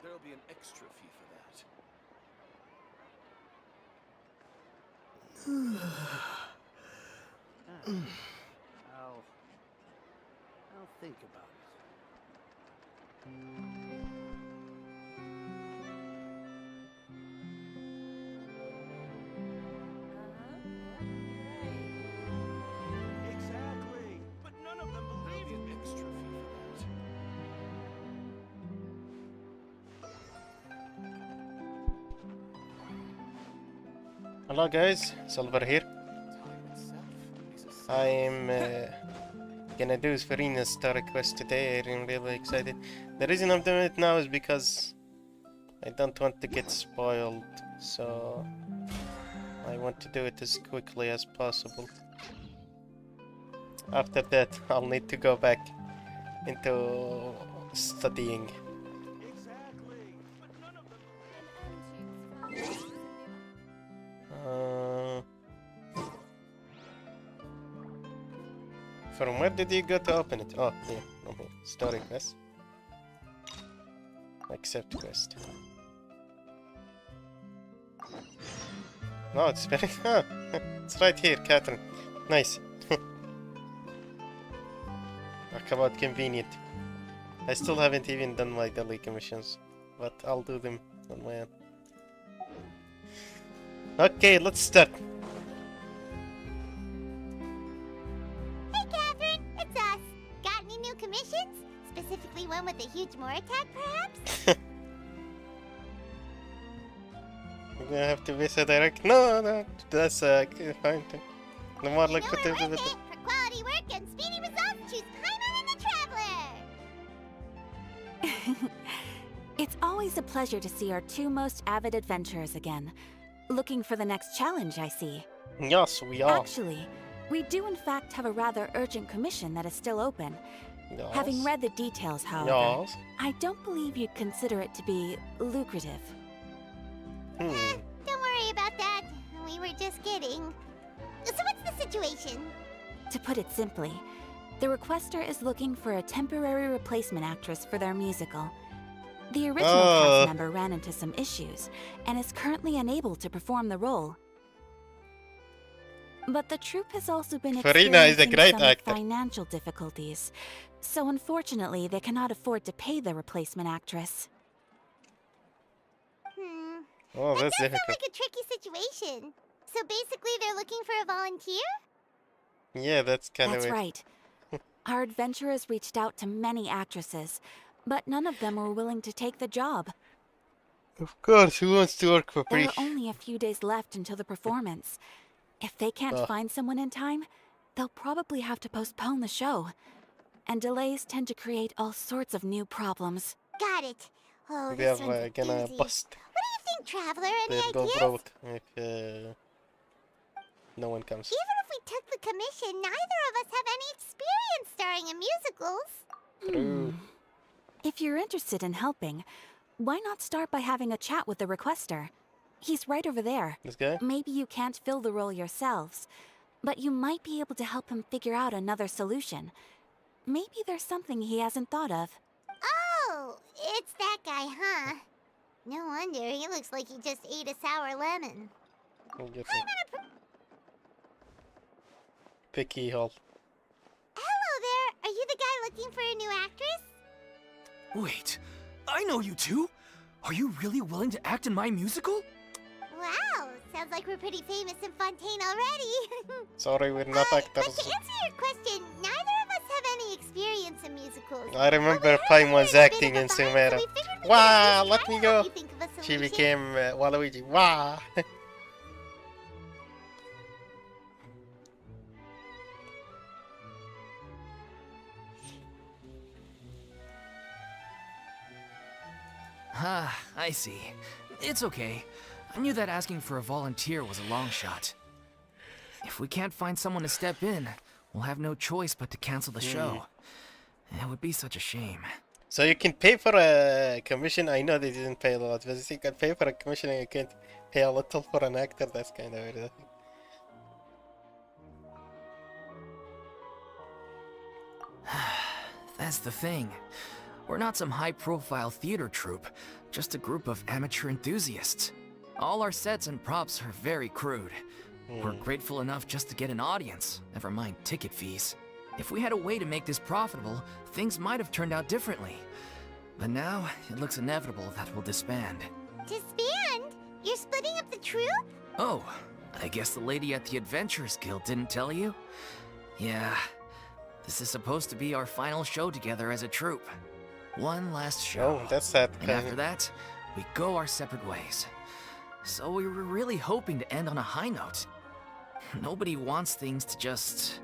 There'll be an extra fee for that. I'll think about it. Exactly. But none of them believe an extra fee for that. Hello guys, Silver here. I'm gonna do Furina's star quest today. I'm really excited. The reason I'm doing it now is because I don't want to get spoiled, so I want to do it as quickly as possible. After that, I'll need to go back into studying. From where did you go to open it? Oh, yeah, from here. Story quest. Accept quest. No, it's very... Ah, it's right here, Catherine. Nice. Talk about convenient. I still haven't even done my daily commissions, but I'll do them on my own. Okay, let's start. Specifically one with a huge more attack, perhaps? We're gonna have to visit direct. No, that's fine. The more like For quality work and speedy results, choose Paimon and the Traveler. It's always a pleasure to see our two most avid adventurers again. Looking for the next challenge, I see. Yes, we are. Actually, we do in fact have a rather urgent commission that is still open. Yes. Having read the details, however, Yes. I don't believe you'd consider it to be lucrative. Don't worry about that. We were just kidding. So what's the situation? To put it simply, the requester is looking for a temporary replacement actress for their musical. The original cast member ran into some issues, and is currently unable to perform the role. But the troupe has also been Furina is a experiencing great some actor. financial difficulties, so unfortunately they cannot afford to pay the replacement actress. Oh, That that's does sound difficult. like a tricky situation. So basically they're looking for a volunteer? Yeah, that's kind of That's weird. right. Our adventurers reached out to many actresses, but none of them were willing to take the job. Of course, who wants to work for There free? are only a few days left until the performance. If they can't Oh. find someone in time, they'll probably have to postpone the show. And delays tend to create all sorts of new problems. Got it. Oh, We this are one's a gonna doozy. bust What do you think, Traveler? Any their ideas? GoPro if no one comes. Even if we took the commission, neither of us have any experience starring in musicals. True. If you're interested in helping, why not start by having a chat with the requester? He's right over there. This guy? Maybe you can't fill the role yourselves, but you might be able to help him figure out another solution. Maybe there's something he hasn't thought of. Oh, it's that guy, huh? No wonder, he looks like he just ate a sour lemon. We'll get the picky hole. Hello there, are you the guy looking for a new actress? Wait, I know you two! Are you really willing to act in my musical? Wow, sounds like we're pretty famous in Fontaine already. Sorry, we're not But actors. to answer your question, neither of us have any experience in musicals. I remember But we Paim heard was you were in a acting bit in of a bind, Sumera. so we figured we could Wow, at least let try me to go. help you think of a She solution. became Waluigi. Wow. Ah, I see. It's okay. I knew that asking for a volunteer was a long shot. If we can't find someone to step in, we'll have no choice but to cancel the show. It would be such a shame. So you can pay for a commission. I know they didn't pay a lot, but you can pay for a commission and you can't pay a little for an actor. That's kind of weird. I think. That's the thing. We're not some high-profile theater troupe, just a group of amateur enthusiasts. All our sets and props are very crude. We're grateful enough just to get an audience, never mind ticket fees. If we had a way to make this profitable, things might have turned out differently. But now, it looks inevitable that we'll disband. Disband? You're splitting up the troupe? Oh, I guess the lady at the Adventurers Guild didn't tell you? Yeah, this is supposed to be our final show together as a troupe. One last show. Oh, that's sad. And after that, we go our separate ways. So we were really hoping to end on a high note. Nobody wants things to just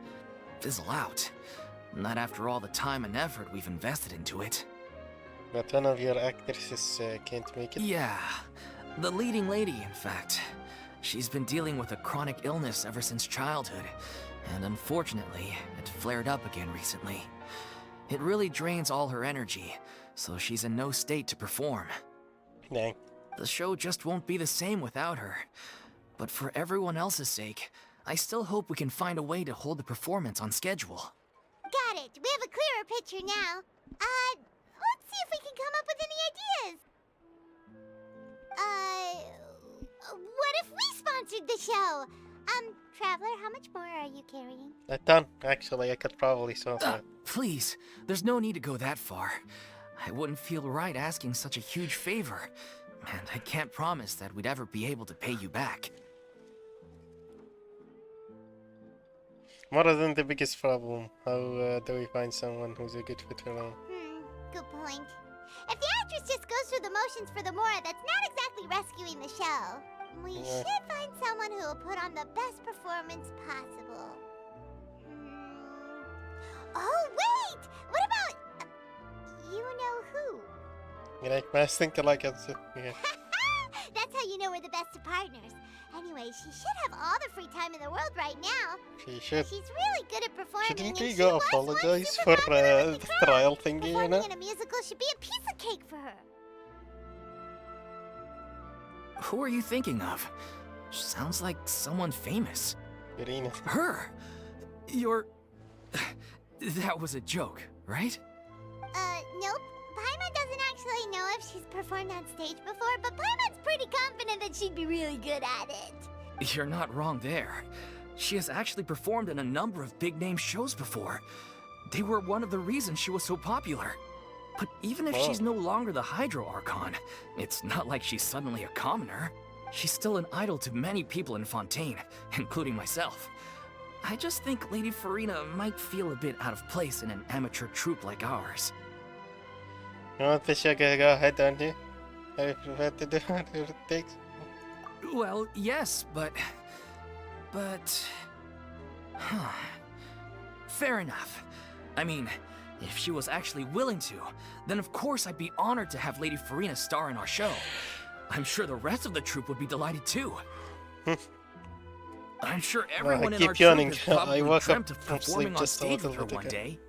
fizzle out. Not after all the time and effort we've invested into it. But one of your actresses can't make it. Yeah, the leading lady, in fact. She's been dealing with a chronic illness ever since childhood, and unfortunately, it flared up again recently. It really drains all her energy, so she's in no state to perform. Dang. The show just won't be the same without her. But for everyone else's sake, I still hope we can find a way to hold the performance on schedule. Got it. We have a clearer picture now. Let's see if we can come up with any ideas. What if we sponsored the show? Traveler, how much more are you carrying? A ton, actually. I could probably solve that. Please, there's no need to go that far. I wouldn't feel right asking such a huge favor, and I can't promise that we'd ever be able to pay you back. What isn't the biggest problem? How do we find someone who's a good fit for them? Good point. If the actress just goes through the motions for the Mora, that's not exactly rescuing the show. We should find someone who will put on the best performance possible. Oh, wait! What about... you know who? You know, I was thinking like it's... Yeah. That's how you know we're the best of partners. Anyway, she should have all the free time in the world right now. She should. She's really good at performing. Shouldn't and we she go was once apologize super for popular with the crowd. trial thingy, you Performing know? in a musical should be a piece of cake for her. Who are you thinking of? Sounds like someone famous. Furina. Her? You're... That was a joke, right? Nope. Paimon doesn't actually know if she's performed on stage before, but Paimon's pretty confident that she'd be really good at it. You're not wrong there. She has actually performed in a number of big-name shows before. They were one of the reasons she was so popular. But even if she's no longer the Hydro Archon, it's not like she's suddenly a commoner. She's still an idol to many people in Fontaine, including myself. I just think Lady Furina might feel a bit out of place in an amateur troupe like ours. You want the sugar? Go ahead, don't you? I prefer to do whatever it takes. Well, yes, but... Huh. Fair enough. I mean, if she was actually willing to, then of course I'd be honored to have Lady Furina star in our show. I'm sure the rest of the troupe would be delighted too. I'm sure everyone in our troupe has probably dreamt of performing on stage with her one day.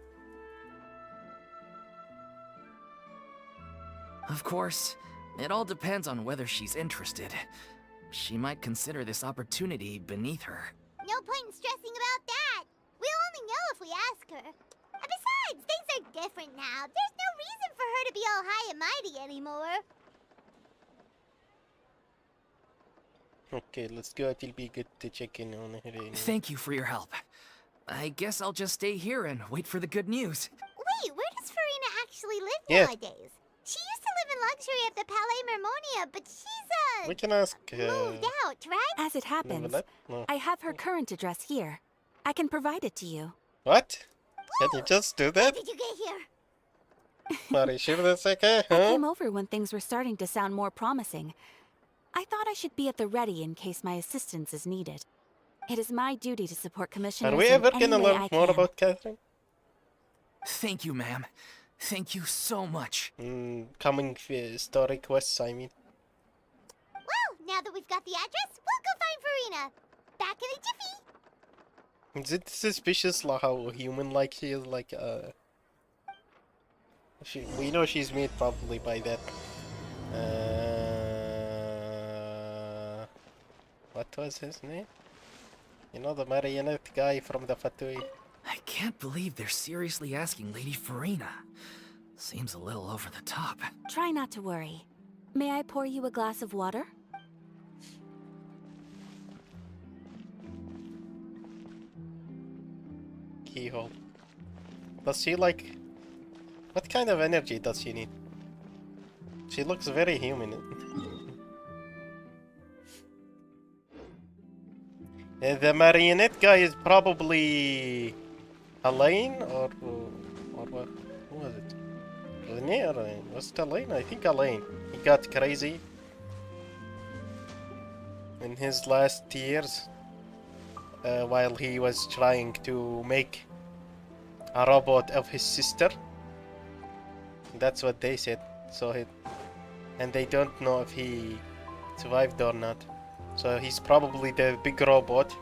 Of course, it all depends on whether she's interested. She might consider this opportunity beneath her. No point in stressing about that. We'll only know if we ask her. And besides, things are different now. There's no reason for her to be all high and mighty anymore. Okay, let's go. It'll be good to check in on her. Anyway. Thank you for your help. I guess I'll just stay here and wait for the good news. Wait, where does Furina actually live nowadays? She used to live in luxury at the Palais Mermonia, but she's, we can ask moved out, right? As it happens, No. I have her current address here. I can provide it to you. What? Can you just do How that? did you get here? Are you sure that's okay, I huh? came over when things were starting to sound more promising. I thought I should be at the ready in case my assistance is needed. It is my duty to support commissioners Are we in ever any gonna way learn I more can. about Catherine? Thank you, ma'am. Thank you so much. Coming story quests, I mean. Well, now that we've got the address, we'll go find Furina. Back in a jiffy. Is it suspicious like how human-like she is? Like, we know she's made probably by that. What was his name? You know, the marionette guy from the Fatui. I can't believe they're seriously asking Lady Furina. Seems a little over the top. Try not to worry. May I pour you a glass of water? Keyhole. Does she like... What kind of energy does she need? She looks very human. The marionette guy is probably... Elaine or what? Who was it? Renee or Elaine? Was it Elaine? I think Elaine. He got crazy in his last years while he was trying to make a robot of his sister. That's what they said. So and they don't know if he survived or not. So he's probably the big robot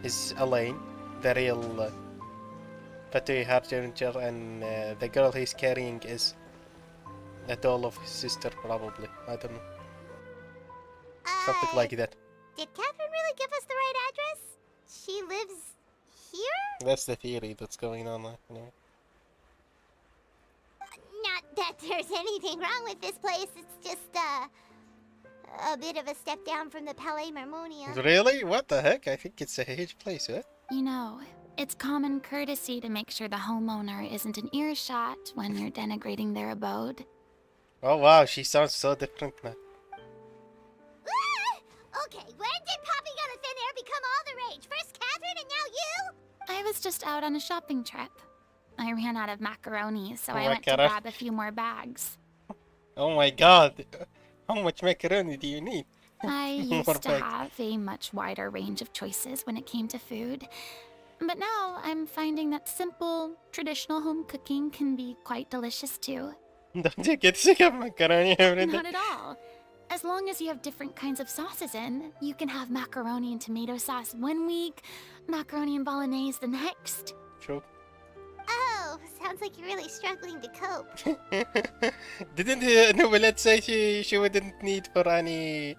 is Elaine, the real Fatui Harbinger, and the girl he's carrying is a doll of his sister, probably. I don't know. Something like that. Did Catherine really give us the right address? She lives here? That's the theory that's going on anyway. Not that there's anything wrong with this place. It's just a bit of a step down from the Palais Marmonia. Really? What the heck? I think it's a huge place, huh? You know, it's common courtesy to make sure the homeowner isn't in earshot when you're denigrating their abode. Oh wow, she sounds so different now. Okay, when did popping out of thin air become all the rage? First Catherine and now you? I was just out on a shopping trip. I ran out of macaroni, so I Oh, went to macaroni. grab a few more bags. Oh my god. How much macaroni do you need? I More used to bags. have a much wider range of choices when it came to food. But now I'm finding that simple, traditional home cooking can be quite delicious too. Don't you get sick of macaroni every day? Not at all. As long as you have different kinds of sauces in, you can have macaroni and tomato sauce one week, macaroni and bolognese the next. True. Oh, sounds like you're really struggling to cope. Didn't Novelette say she wouldn't need for any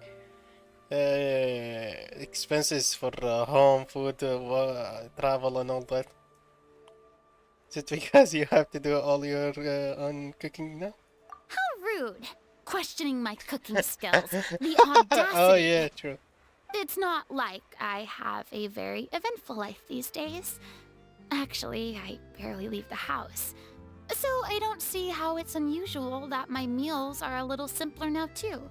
expenses for home, food, travel and all that? Is it because you have to do all your own cooking now? How rude! Questioning my cooking skills. The audacity! Oh yeah, true. It's not like I have a very eventful life these days. Actually, I barely leave the house. So I don't see how it's unusual that my meals are a little simpler now too.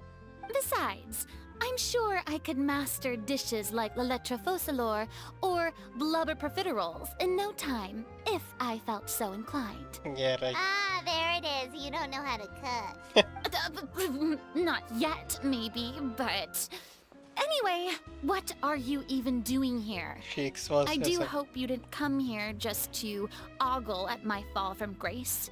Besides, I'm sure I could master dishes like la lettre focilor or blubber profiteroles in no time, if I felt so inclined. Yeah, right. Ah, there it is. You don't know how to cook. Not yet, maybe, but... Anyway, what are you even doing here? She exposed I do herself. hope you didn't come here just to ogle at my fall from grace.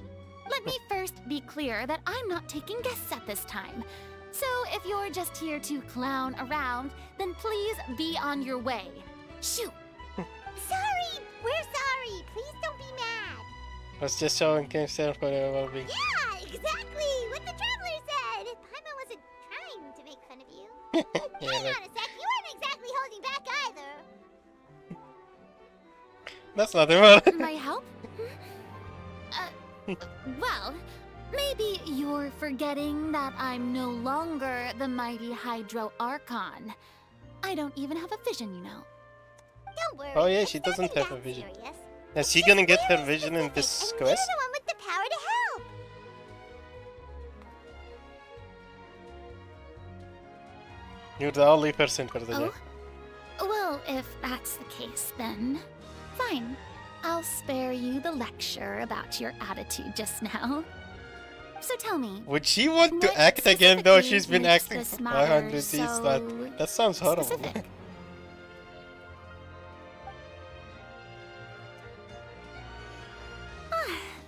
Let me first be clear that I'm not taking guests at this time. So if you're just here to clown around, then please be on your way. Shoo! Sorry! We're sorry! Please don't be mad! Was just showing concern for her well-being. Yeah, exactly! What the traveler said! Paimon wasn't trying to make fun of you. Yeah, Hang right. on a sec, you weren't exactly holding back either. That's not important. My help? Well, maybe you're forgetting that I'm no longer the mighty Hydro Archon. I don't even have a vision, you know. Don't worry. Oh, yeah, it's she doesn't nothing have a that vision. serious. Is she gonna get her vision in this Specific, and quest? you're the one with the power to help. You're the only person for the day. Oh? Well, if that's the case, then fine. I'll spare you the lecture about your attitude just now. So tell me, Would she want to what act again though specifically she's been makes acting this for matter 500 years? so That sounds horrible. specific?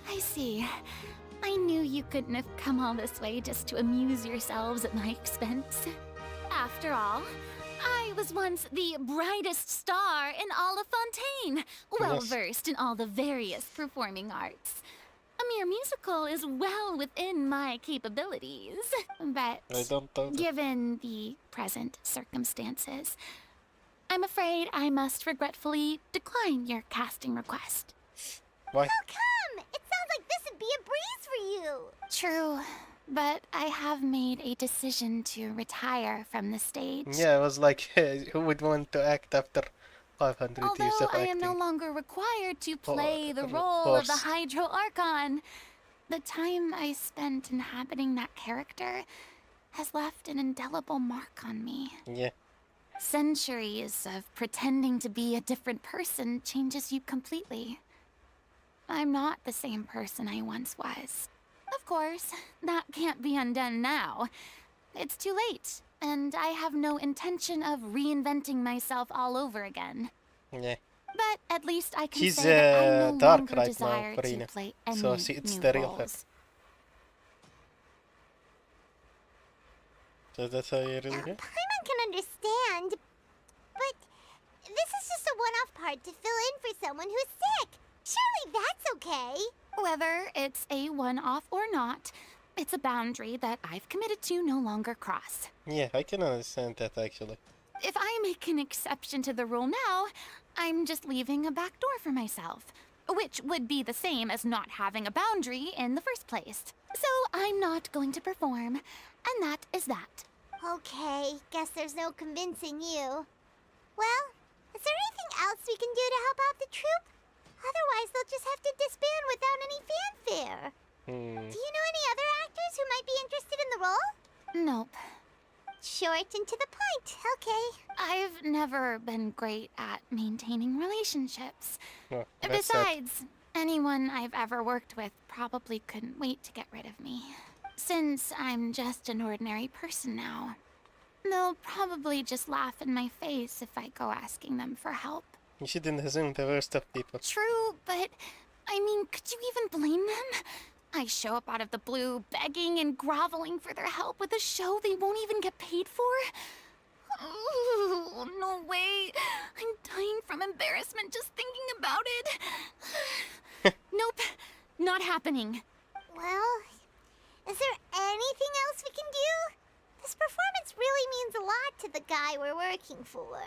I see. I knew you couldn't have come all this way just to amuse yourselves at my expense. After all, I was once the brightest star in all of Fontaine, well versed in all the various performing arts. A mere musical is well within my capabilities, but I don't know. given the present circumstances, I'm afraid I must regretfully decline your casting request. Why? Come! It sounds like this would should be a breeze for you. True, but I have made a decision to retire from the stage. Yeah, I was like, who would want to act after 500 years Although of I acting? am no longer required to Oh, play the of role of the course. Hydro Archon, the time I spent inhabiting that character has left an indelible mark on me. Yeah. Centuries of pretending to be a different person changes you completely. I'm not the same person I once was. Of course, that can't be undone now. It's too late, and I have no intention of reinventing myself all over again. Yeah. But at least I can She's say that I no dark longer right now, desire to Furina. play any So it's new the real her. roles. So that's how you really feel? Paimon can understand, but this is just a one-off part to fill in for someone who's sick. Surely that's okay. Whether it's a one-off or not, it's a boundary that I've committed to no longer cross. Yeah, I can understand that actually. If I make an exception to the rule now, I'm just leaving a back door for myself, which would be the same as not having a boundary in the first place. So I'm not going to perform, and that is that. Okay, guess there's no convincing you. Well, is there anything else we can do to help out the troupe? Otherwise, they'll just have to disband without any fanfare. Do you know any other actors who might be interested in the role? Nope. Short and to the point, okay. I've never been great at maintaining relationships. Oh, that's sad. Besides, anyone I've ever worked with probably couldn't wait to get rid of me. Since I'm just an ordinary person now, they'll probably just laugh in my face if I go asking them for help. You shouldn't assume the worst of people. True, but I mean, could you even blame them? I show up out of the blue, begging and groveling for their help with a show they won't even get paid for? Ooh, no way. I'm dying from embarrassment just thinking about it. Nope, not happening. Well, is there anything else we can do? This performance really means a lot to the guy we're working for.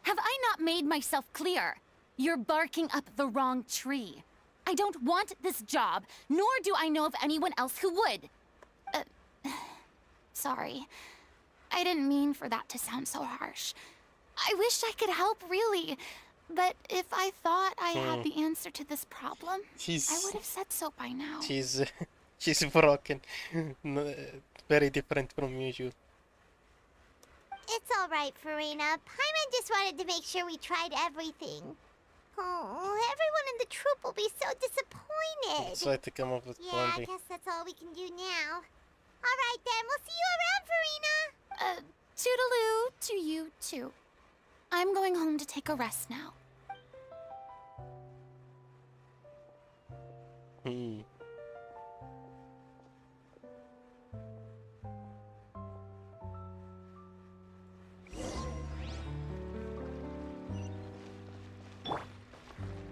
Have I not made myself clear? You're barking up the wrong tree. I don't want this job, nor do I know of anyone else who would. Sorry. I didn't mean for that to sound so harsh. I wish I could help, really. But if I thought I had the answer to this problem, I would have said so by now. She's broken. Very different from usual. It's all right, Furina. Paimon just wanted to make sure we tried everything. Oh, everyone in the troupe will be so disappointed. Try to come up with Yeah, I something. guess that's all we can do now. All right, then. We'll see you around, Furina. Toodaloo to you, too. I'm going home to take a rest now.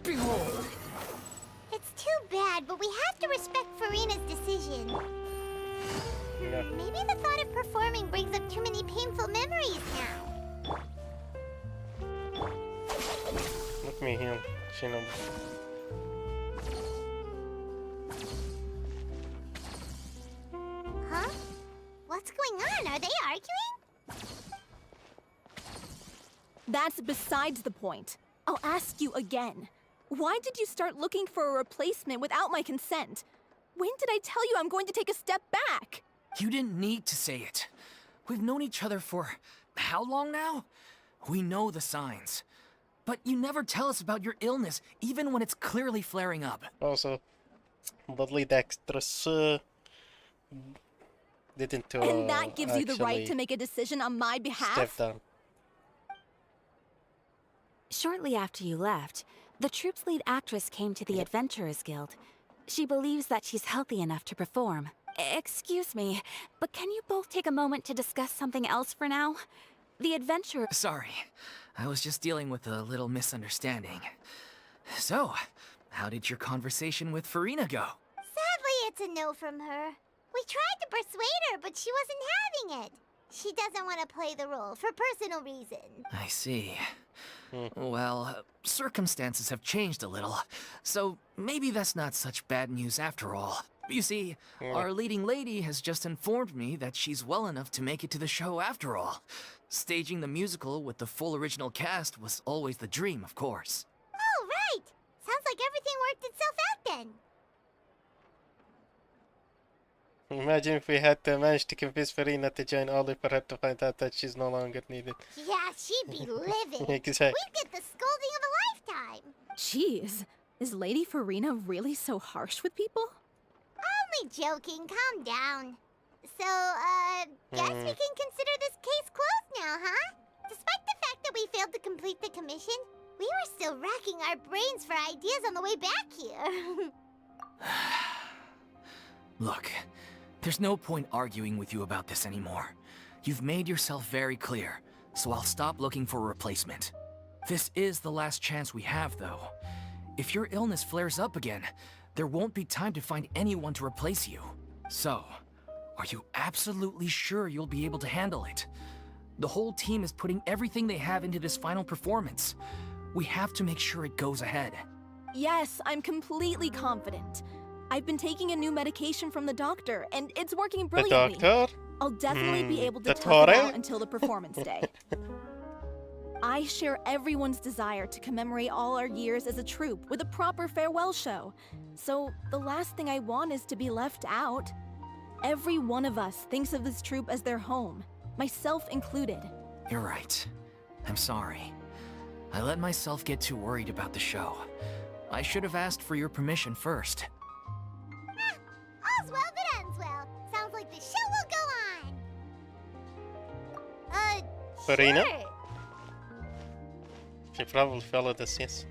Behold! It's too bad, but we have to respect Furina's decision. Yeah. Maybe the thought of performing brings up too many painful memories now. Let me heal Shinobu. Huh? What's going on? Are they arguing? That's besides the point. I'll ask you again. Why did you start looking for a replacement without my consent? When did I tell you I'm going to take a step back? You didn't need to say it. We've known each other for how long now? We know the signs. But you never tell us about your illness, even when it's clearly flaring up. Also, Dudley Dexter's didn't And that gives you the right actually to make a decision on my step behalf? down. Shortly after you left, the troupe's lead actress came to the Adventurers Guild. She believes that she's healthy enough to perform. Excuse me, but can you both take a moment to discuss something else for now? The adventurer... Sorry, I was just dealing with a little misunderstanding. So, how did your conversation with Furina go? Sadly, it's a no from her. We tried to persuade her, but she wasn't having it. She doesn't want to play the role for personal reasons. I see. Well, circumstances have changed a little, so maybe that's not such bad news after all. You see, our leading lady has just informed me that she's well enough to make it to the show after all. Staging the musical with the full original cast was always the dream, of course. Oh, right! Sounds like everything worked itself out then. Imagine if we had managed to convince Furina to join only for her to find out that she's no longer needed. Yeah, she'd be livid. Exactly. We'd get the scolding of a lifetime. Jeez, is Lady Furina really so harsh with people? Only joking, calm down. So, guess we can consider this case closed now, huh? Despite the fact that we failed to complete the commission, we were still racking our brains for ideas on the way back here. Look, there's no point arguing with you about this anymore. You've made yourself very clear, so I'll stop looking for a replacement. This is the last chance we have, though. If your illness flares up again, there won't be time to find anyone to replace you. So, are you absolutely sure you'll be able to handle it? The whole team is putting everything they have into this final performance. We have to make sure it goes ahead. Yes, I'm completely confident. I've been taking a new medication from the doctor, and it's working The brilliantly. doctor? I'll definitely be able to the tough it Torre? out until the performance day. I share everyone's desire to commemorate all our years as a troupe with a proper farewell show. So the last thing I want is to be left out. Every one of us thinks of this troupe as their home, myself included. You're right. I'm sorry. I let myself get too worried about the show. I should have asked for your permission first. All's well that ends well. Sounds like the show will go on. Furina? Sure. She probably followed us, yes.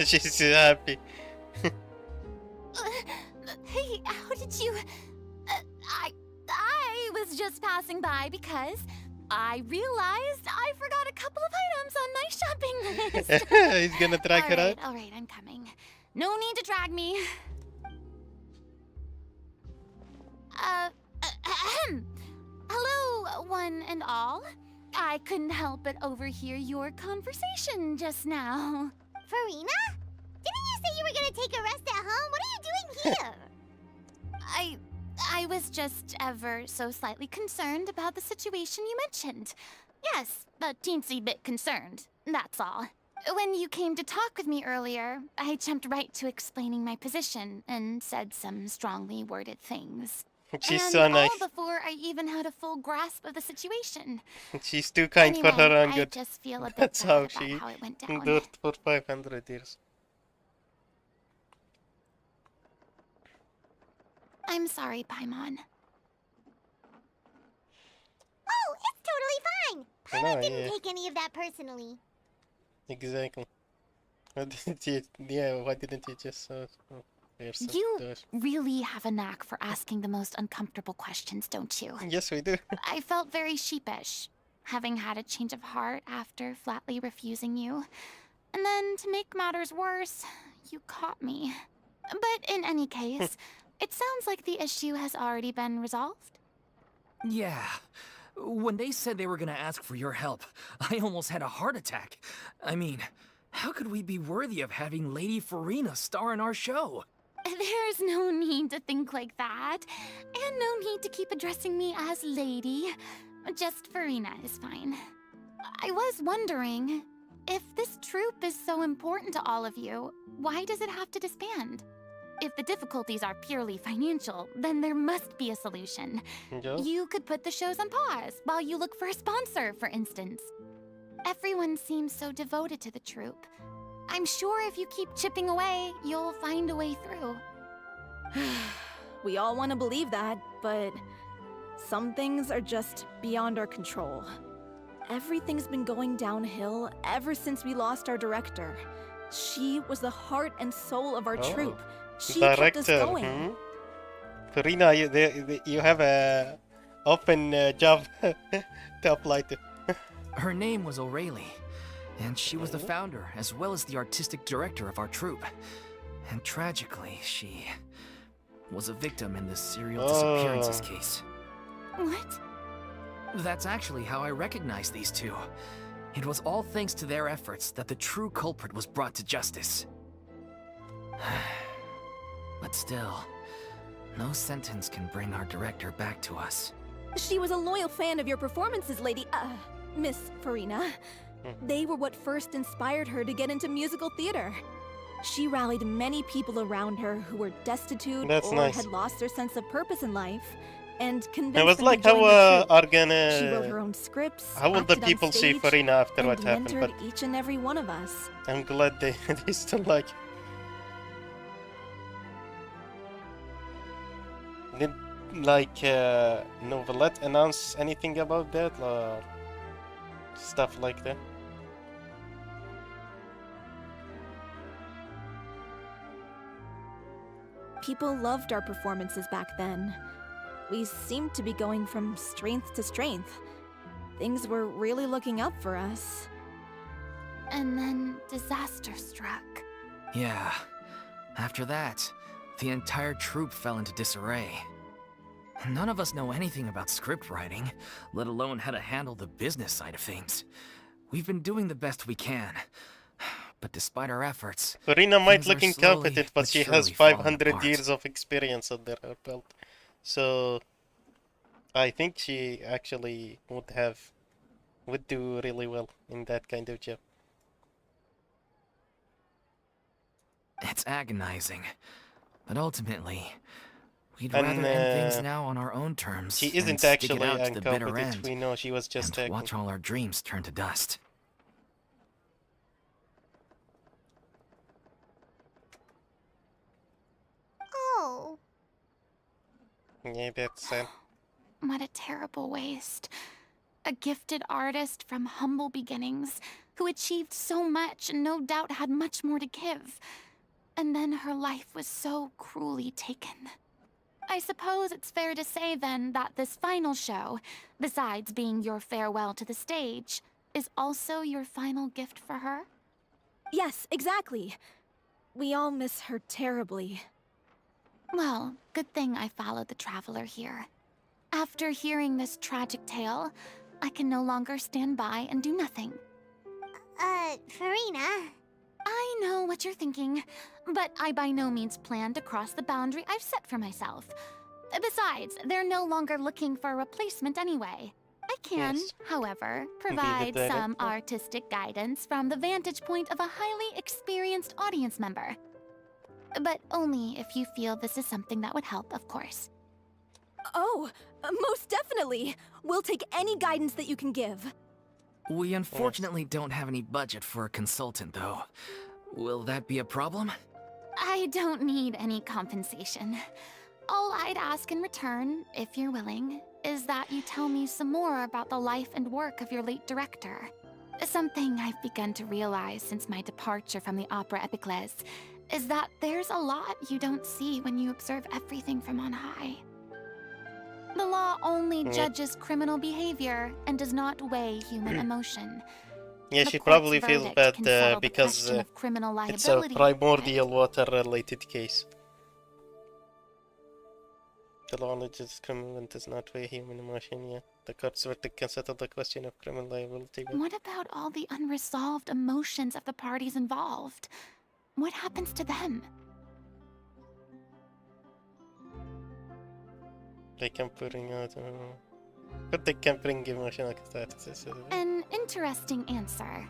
She's happy. Hey, how did you... I was just passing by because I realized I forgot a couple of items on my shopping list. He's gonna drag her out. All right, I'm coming. No need to drag me. Hello, one and all. I couldn't help but overhear your conversation just now. Furina? Didn't you say you were gonna take a rest at home? What are you doing here? I was just ever so slightly concerned about the situation you mentioned. Yes, a teensy bit concerned, that's all. When you came to talk with me earlier, I jumped right to explaining my position and said some strongly worded things. She's and so nice. all before I even had a full grasp of the situation. She's too kind Anyway, for her own I good. just feel a bit That's bad how about she how it went down. endured for 500 years. I'm sorry, Paimon. Oh, it's totally fine. Paimon No, didn't yeah. take any of that personally. Exactly. Why didn't you, why didn't you just yourself do You it? really have a knack for asking the most uncomfortable questions, don't you? Yes, we do. I felt very sheepish, having had a change of heart after flatly refusing you. And then, to make matters worse, you caught me. But in any case, it sounds like the issue has already been resolved. Yeah. When they said they were gonna ask for your help, I almost had a heart attack. I mean, how could we be worthy of having Lady Furina star in our show? There's no need to think like that, and no need to keep addressing me as lady. Just Furina is fine. I was wondering, if this troupe is so important to all of you, why does it have to disband? If the difficulties are purely financial, then there must be a solution. Yeah. You could put the shows on pause while you look for a sponsor, for instance. Everyone seems so devoted to the troupe. I'm sure if you keep chipping away, you'll find a way through. We all want to believe that, but some things are just beyond our control. Everything's been going downhill ever since we lost our director. She was the heart and soul of our troupe. She kept us Director. going. Furina, you have a open job to apply to. Her name was O'Reilly, and she was the founder as well as the artistic director of our troupe. And tragically, she was a victim in this serial disappearances case. What? That's actually how I recognized these two. It was all thanks to their efforts that the true culprit was brought to justice. But still, no sentence can bring our director back to us. She was a loyal fan of your performances, Miss Furina. They were what first inspired her to get into musical theater. She rallied many people around her who were destitute That's or nice. had lost their sense of purpose in life, and convinced It was them like to join how the troupe. are She wrote her gonna... own scripts, How will the acted on people see stage, Furina after and what happened? mentored But each and every one of us. I'm glad they still like... Did like Novelette announce anything about that or stuff like that? People loved our performances back then. We seemed to be going from strength to strength. Things were really looking up for us. And then disaster struck. Yeah. After that, the entire troupe fell into disarray. None of us know anything about script writing, let alone how to handle the business side of things. We've been doing the best we can. But despite our efforts, Furina might things look are incompetent, but she has surely falling 500 apart. years of experience under her belt. So I think she actually would do really well in that kind of job. It's agonizing. But ultimately, we'd And, rather end things now on our own terms She and isn't stick actually it out to the bitter incompetent. end We know she was just and watch all our dreams turn to dust. Oh. Yeah, that's sad. What a terrible waste. A gifted artist from humble beginnings who achieved so much and no doubt had much more to give. And then her life was so cruelly taken. I suppose it's fair to say then that this final show, besides being your farewell to the stage, is also your final gift for her? Yes, exactly. We all miss her terribly. Well, good thing I followed the traveler here. After hearing this tragic tale, I can no longer stand by and do nothing. Furina. I know what you're thinking, but I by no means plan to cross the boundary I've set for myself. Besides, they're no longer looking for a replacement anyway. I can, Yes. however, the provide some director. artistic guidance from the vantage point of a highly experienced audience member. But only if you feel this is something that would help, of course. Oh, most definitely. We'll take any guidance that you can give. We unfortunately don't have any budget for a consultant, though. Will that be a problem? I don't need any compensation. All I'd ask in return, if you're willing, is that you tell me some more about the life and work of your late director. Something I've begun to realize since my departure from the Opera Epiclese is that there's a lot you don't see when you observe everything from on high. The law only judges criminal behavior and does not weigh human emotion. Yeah, The she court's probably feels verdict bad can settle the because question of criminal it's a liability, primordial water-related case. The law alleges criminal and does not weigh human emotion, yeah. The court's verdict can settle the question of criminal liability. but what about all the unresolved emotions of the parties involved? What happens to them? They can bring out... but they can bring emotional catharsis. An interesting answer.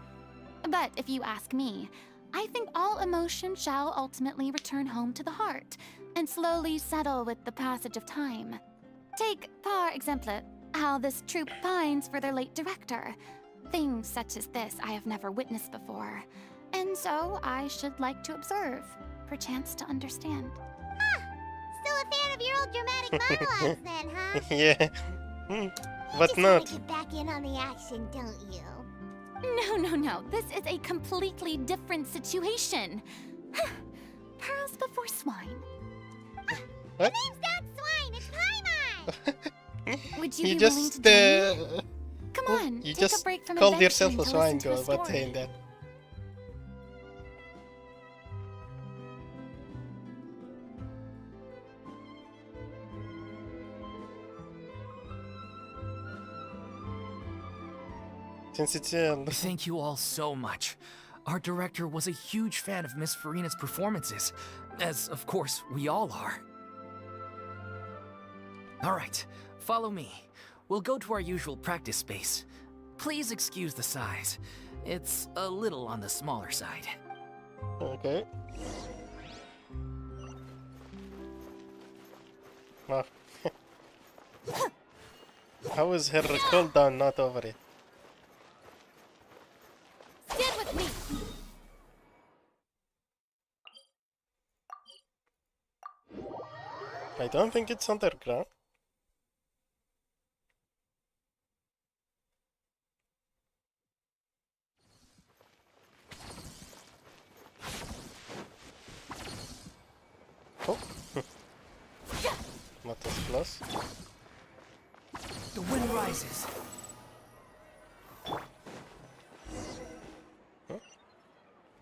But if you ask me, I think all emotion shall ultimately return home to the heart and slowly settle with the passage of time. Take, par exemple, how this troupe pines for their late director. Things such as this I have never witnessed before, and so I should like to observe, perchance to understand. Still a fan of your old dramatic monologues then, huh? Yeah. You But just not. wanna get back in on the action, don't you? No. This is a completely different situation. Pearls before swine. What? Name's not Swine, it's Paimon! Would you You be willing to join me? Come on, you take just a break from called adventure yourself and a to swine listen to girl a by story. saying that. Since it's Thank you all so much. Our director was a huge fan of Miss Furina's performances, as of course we all are. Alright, follow me. We'll go to our usual practice space. Please excuse the size. It's a little on the smaller side. Okay. Wow. How is her cooldown not over yet? Stand with me. I don't think it's underground. Oh. Not as close. The wind rises.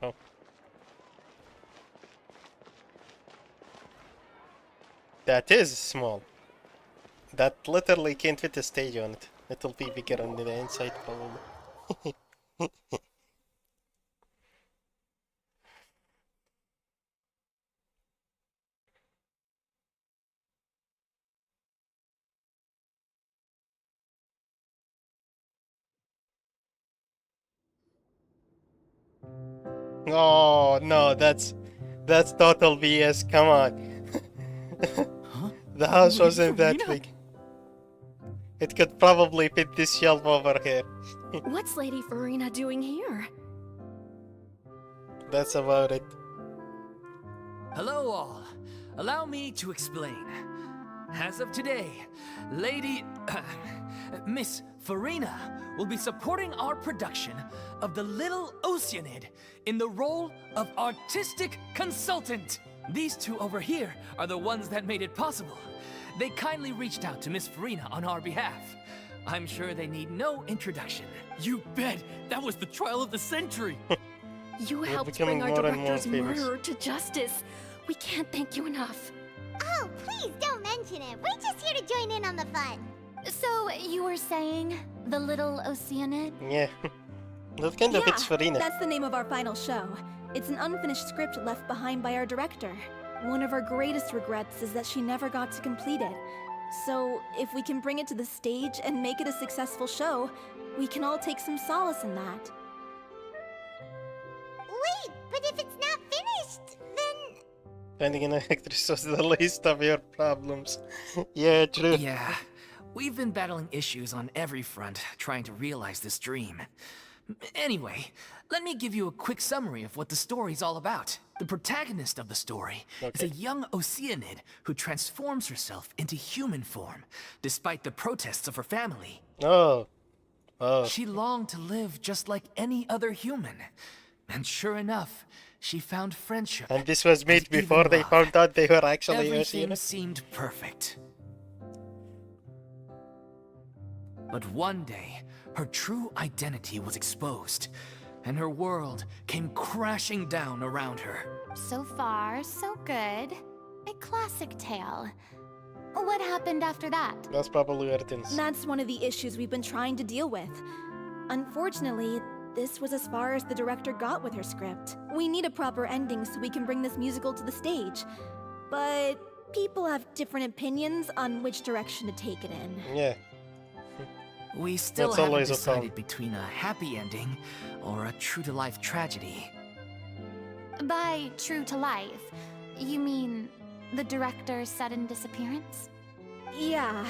Oh. That is small. That literally can't fit a stage on it. It'll be bigger on the inside probably. Oh no, that's total BS. Come on. Huh? The house Lady wasn't that Furina? big. It could probably fit this shelf over here. What's Lady Furina doing here? That's about it. Hello all. Allow me to explain. As of today, Lady... Miss Furina will be supporting our production of The Little Oceanid in the role of artistic consultant. These two over here are the ones that made it possible. They kindly reached out to Miss Furina on our behalf. I'm sure they need no introduction. You bet! That was the trial of the century! You We're helped becoming bring our more and more director's famous. murderer to justice. We can't thank you enough. Oh, please don't mention it. We're just here to join in on the fun. So, you were saying the Little Oceanid? Yeah. That kind of fits Furina. That's the name of our final show. It's an unfinished script left behind by our director. One of our greatest regrets is that she never got to complete it. So, if we can bring it to the stage and make it a successful show, we can all take some solace in that. Wait, but if it's not finished, then... Finding an actress was the least of your problems. Yeah, true. Yeah, we've been battling issues on every front trying to realize this dream. Anyway, let me give you a quick summary of what the story's all about. The protagonist of the story is a young Oceanid who transforms herself into human form, despite the protests of her family. Oh. Oh. She longed to live just like any other human. And sure enough, she found friendship. And this was made and even before they love. found out they were actually Everything Oceanids. seemed perfect. But one day, her true identity was exposed, and her world came crashing down around her. So far, so good. A classic tale. What happened after that? That's probably where it ends. That's one of the issues we've been trying to deal with. Unfortunately, this was as far as the director got with her script. We need a proper ending so we can bring this musical to the stage. But people have different opinions on which direction to take it in. Yeah. We still That's haven't always a decided problem. between a happy ending or a true-to-life tragedy. By true to life, you mean the director's sudden disappearance? Yeah,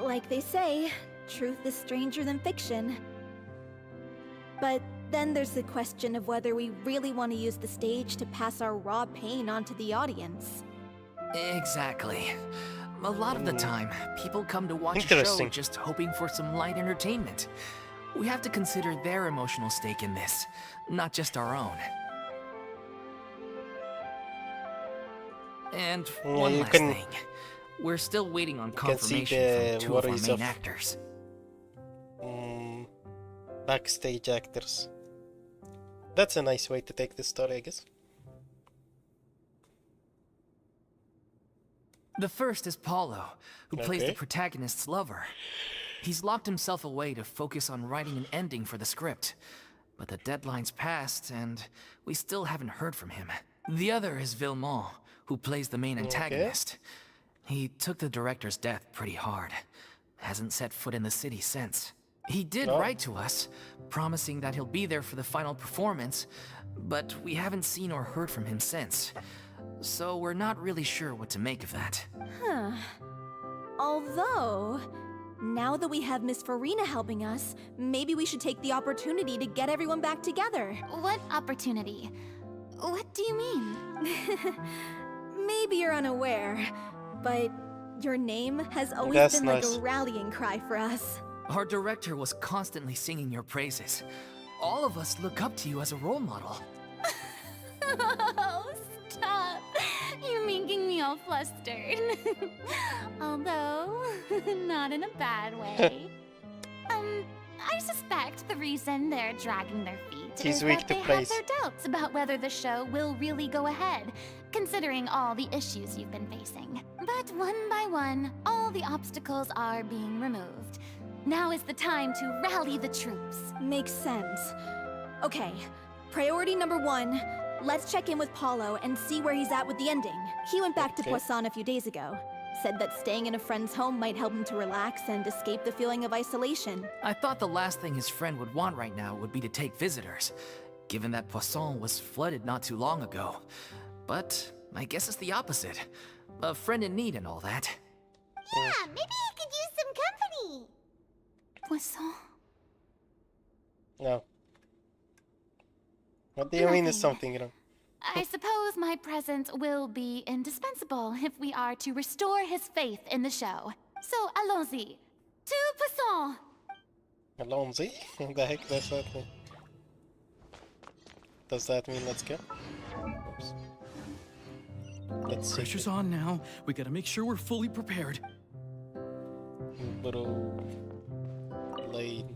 like they say, truth is stranger than fiction. But then there's the question of whether we really want to use the stage to pass our raw pain onto the audience. Exactly. A lot of the time, people come to watch a show Interesting. just hoping for some light entertainment. We have to consider their emotional stake in this, not just our own. And Yeah, one you last can- thing. We're still waiting on can see confirmation the from two of our worries main of- actors. Backstage actors. That's a nice way to take this story, I guess. The first is Paulo, who plays the Okay. protagonist's lover. He's locked himself away to focus on writing an ending for the script. But the deadline's passed, and we still haven't heard from him. The other is Villemont, who plays the main antagonist. He took the director's death pretty hard. Hasn't set foot in the city since. He did write to us, promising that he'll be there for the final performance, but we haven't seen or heard from him since. So we're not really sure what to make of that. Huh. Although, now that we have Miss Furina helping us, maybe we should take the opportunity to get everyone back together. What opportunity? What do you mean? Maybe you're unaware, but your name has always That's been nice. like a rallying cry for us. Our director was constantly singing your praises. All of us look up to you as a role model. Oh, stop. You're making me all flustered. Although, not in a bad way. I suspect the reason they're dragging their feet He's is weak that to they praise. have their doubts about whether the show will really go ahead, considering all the issues you've been facing. But one by one, all the obstacles are being removed. Now is the time to rally the troops. Makes sense. Okay, priority number 1, let's check in with Paulo and see where he's at with the ending. He went back to Poisson a few days ago. Said that staying in a friend's home might help him to relax and escape the feeling of isolation. I thought the last thing his friend would want right now would be to take visitors, given that Poisson was flooded not too long ago. But I guess it's the opposite. A friend in need and all that. Yeah, maybe he could use some company. Poisson. No. What do you mean is something wrong? I suppose my presence will be indispensable if we are to restore his faith in the show. So, allons-y. To Poisson! Alonzi? What the heck does that mean? Does that mean let's go? Oops. Let's see. Pressure's on now. We gotta make sure we're fully prepared. Little lady.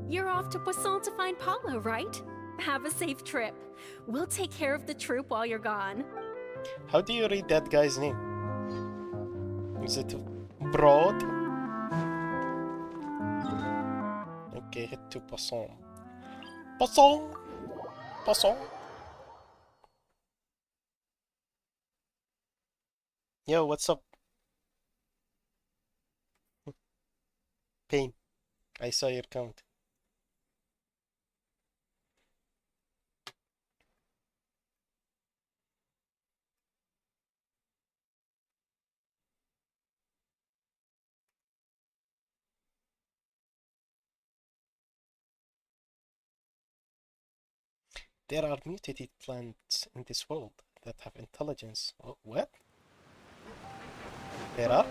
You're off to Poisson to find Paulo, right? Have a safe trip. We'll take care of the troop while you're gone. How do you read that guy's name? Is it Broad? Okay, head to Poisson. Poisson! Poisson! Yo, what's up? Pain. I saw your comment. There are mutated plants in this world that have intelligence. Oh, what? There are?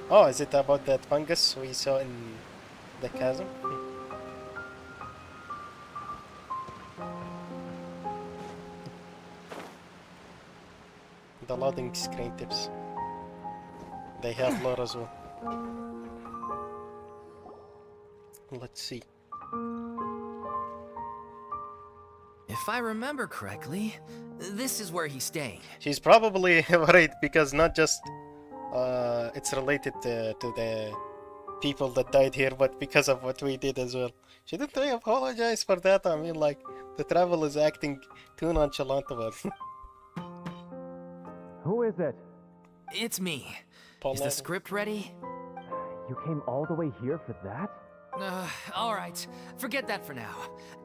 Oh, is it about that fungus we saw in the chasm? The loading screen tips. They have lore as well. Let's see. If I remember correctly, this is where he's staying. She's probably right because not just it's related to the people that died here, but because of what we did as well. Shouldn't we apologize for that? I mean, like, the travel is acting too nonchalant about it. Who is it? It's me. Is Paulo. the script ready? You came all the way here for that? Alright. Forget that for now.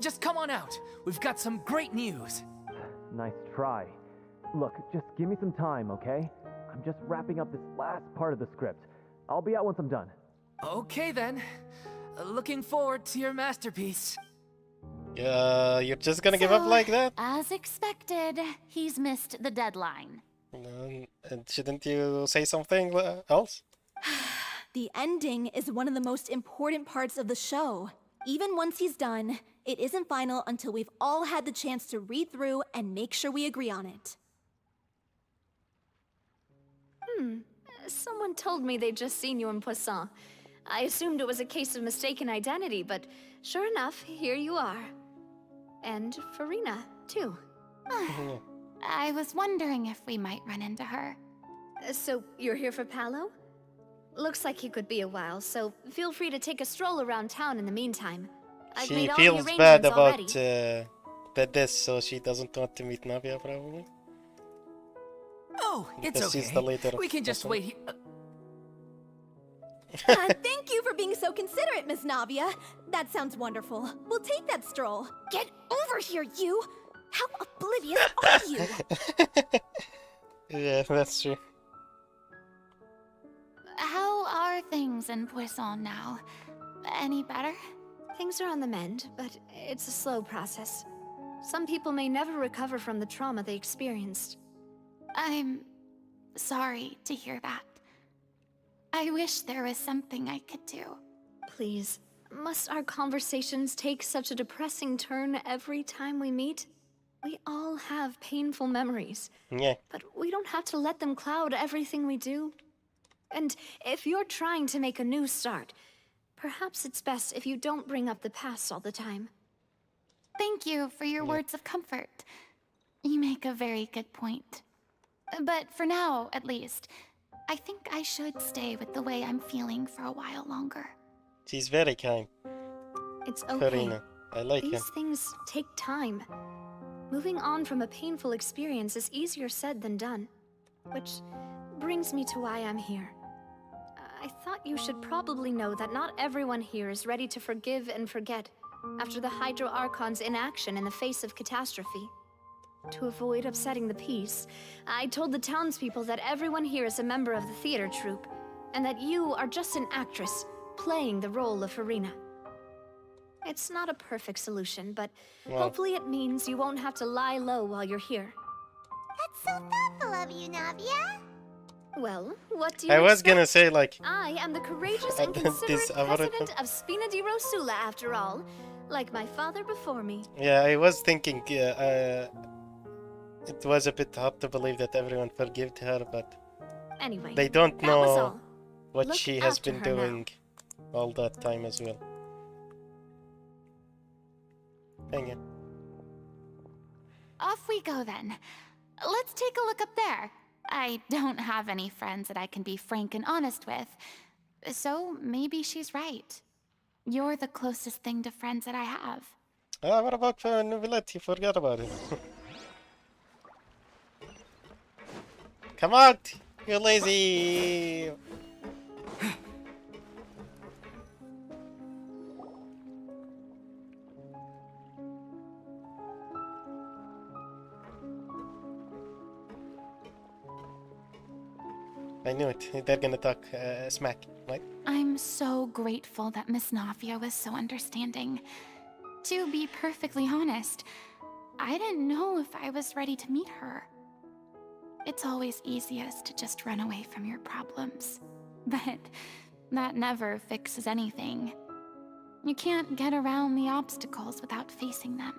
Just come on out. We've got some great news. Nice try. Look, just give me some time, okay? I'm just wrapping up this last part of the script. I'll be out once I'm done. Okay then. Looking forward to your masterpiece. You're just gonna give up like that? As expected, he's missed the deadline. And shouldn't you say something else? The ending is one of the most important parts of the show. Even once he's done, it isn't final until we've all had the chance to read through and make sure we agree on it. Someone told me they'd just seen you in Poisson. I assumed it was a case of mistaken identity, but sure enough, here you are. And Furina, too. I was wondering if we might run into her. So, you're here for Paulo? Looks like he could be a while, so feel free to take a stroll around town in the meantime. I've She made all the feels bad arrangements about already. this, so she doesn't want to meet Navia, probably. Oh, it's Because she's okay. the leader We of can just Poisson. wait here. Thank you for being so considerate, Miss Navia. That sounds wonderful. We'll take that stroll. Get over here, you! How oblivious are you? Yeah, that's true. How are things in Poisson now? Any better? Things are on the mend, but it's a slow process. Some people may never recover from the trauma they experienced. I'm sorry to hear that. I wish there was something I could do. Please, must our conversations take such a depressing turn every time we meet? We all have painful memories, Yeah. but we don't have to let them cloud everything we do. And if you're trying to make a new start, perhaps it's best if you don't bring up the past all the time. Thank you for your words of comfort. You make a very good point. But for now, at least, I think I should stay with the way I'm feeling for a while longer. She's very kind, It's okay. Furina. I like her. These things take time. Moving on from a painful experience is easier said than done. Which brings me to why I'm here. I thought you should probably know that not everyone here is ready to forgive and forget after the Hydro Archon's inaction in the face of catastrophe. To avoid upsetting the peace, I told the townspeople that everyone here is a member of the theater troupe, and that you are just an actress playing the role of Furina. It's not a perfect solution, but hopefully it means you won't have to lie low while you're here. That's so thoughtful of you, Navia. Well, what do you I was expect? gonna say, like, I am the courageous and This considerate algorithm. president of Spina di Rosula, after all. Like my father before me. yeah, I was thinking, it was a bit hard to believe that everyone forgave her, but Anyway, they don't that was know all. what Look she has after been her now. doing all that time as well. Dang it. Off we go then. Let's take a look up there. I don't have any friends that I can be frank and honest with, so maybe she's right. You're the closest thing to friends that I have. Ah, what about Novelette? You forgot about it. Come out, you lazy. I knew it. They're gonna talk smack, right? I'm so grateful that Miss Navia was so understanding. To be perfectly honest, I didn't know if I was ready to meet her. It's always easiest to just run away from your problems. But that never fixes anything. You can't get around the obstacles without facing them.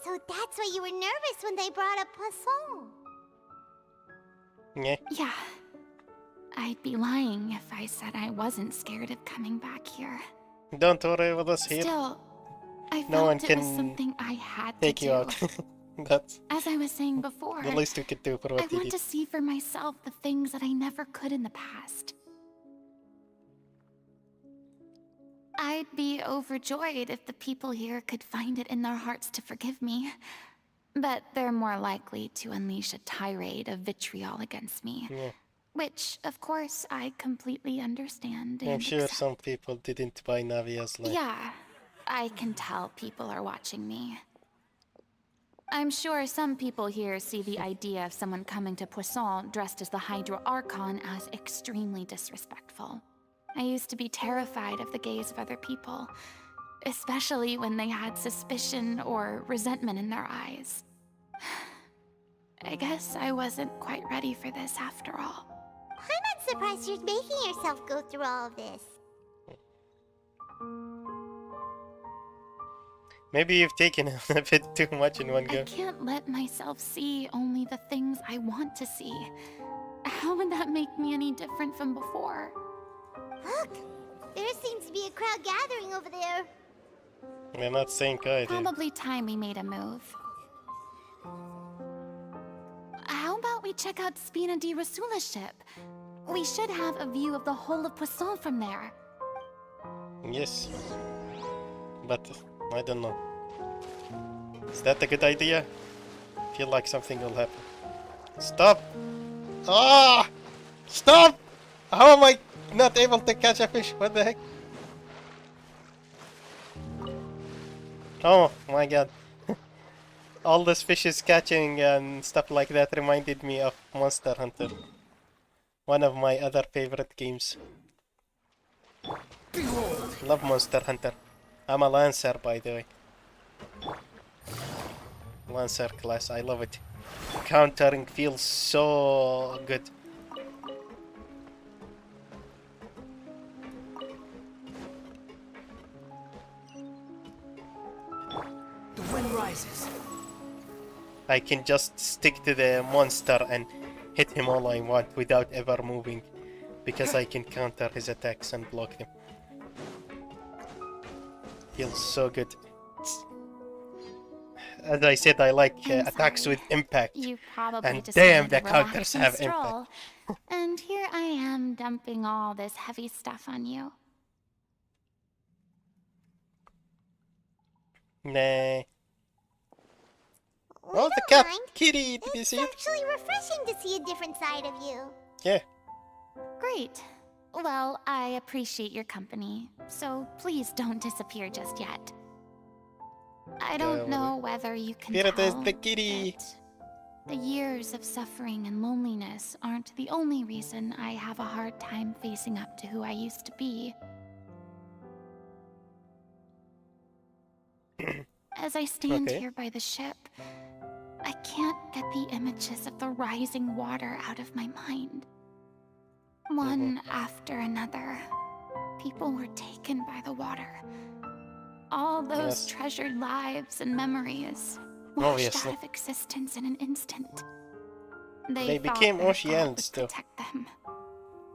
So that's why you were nervous when they brought up Poisson. Yeah. Yeah. I'd be lying if I said I wasn't scared of coming back here. Don't worry with us here. Still, I No one felt it was can something I had to Take do. you out. That's As I was saying before, the least we could do for I what you want did. to see for myself the things that I never could in the past. I'd be overjoyed if the people here could find it in their hearts to forgive me. But they're more likely to unleash a tirade of vitriol against me. Yeah. Which, of course, I completely understand and I'm sure accept. some people didn't buy Navia's life. Yeah, I can tell people are watching me. I'm sure some people here see the idea of someone coming to Poisson dressed as the Hydro Archon as extremely disrespectful. I used to be terrified of the gaze of other people, especially when they had suspicion or resentment in their eyes. I guess I wasn't quite ready for this after all. I'm not surprised you're making yourself go through all of this. Maybe you've taken a bit too much in one I go. can't let myself see only the things I want to see. How would that make me any different from before? Look, there seems to be a crowd gathering over there. They're not saying hi, dude. Probably time we made a move. How about we we check out Spina di Rasula's ship? We should have a view of the whole of Poisson from there. Yes. But I don't know. Is that a good idea? Feel like something will happen. Stop! Ah! Stop! How am I not able to catch a fish? What the heck? Oh my god. All this fishes catching and stuff like that reminded me of Monster Hunter. One of my other favorite games. Love Monster Hunter. I'm a Lancer, by the way. Lancer class, I love it. Countering feels so good. The wind rises. I can just stick to the monster and hit him all I want without ever moving, because I can counter his attacks and block them. Feels so good. As I said, I like attacks with impact. You probably And just damn, wanted the to relax counters and have stroll. And here I am dumping all this heavy stuff on you. Nah. We Oh, the don't cat! mind. Kitty! Did you It's see it? actually refreshing to see a different side of you. Yeah. Great. Well, I appreciate your company, so please don't disappear just yet. I don't know whether you can Here it is, tell the kitty. that the years of suffering and loneliness aren't the only reason I have a hard time facing up to who I used to be. As I stand Okay. here by the ship, I can't get the images of the rising water out of my mind. One after another, people were taken by the water. All those Yes. treasured lives and memories washed Obviously. out of existence in an instant. They thought became their God oceans, would though. protect them.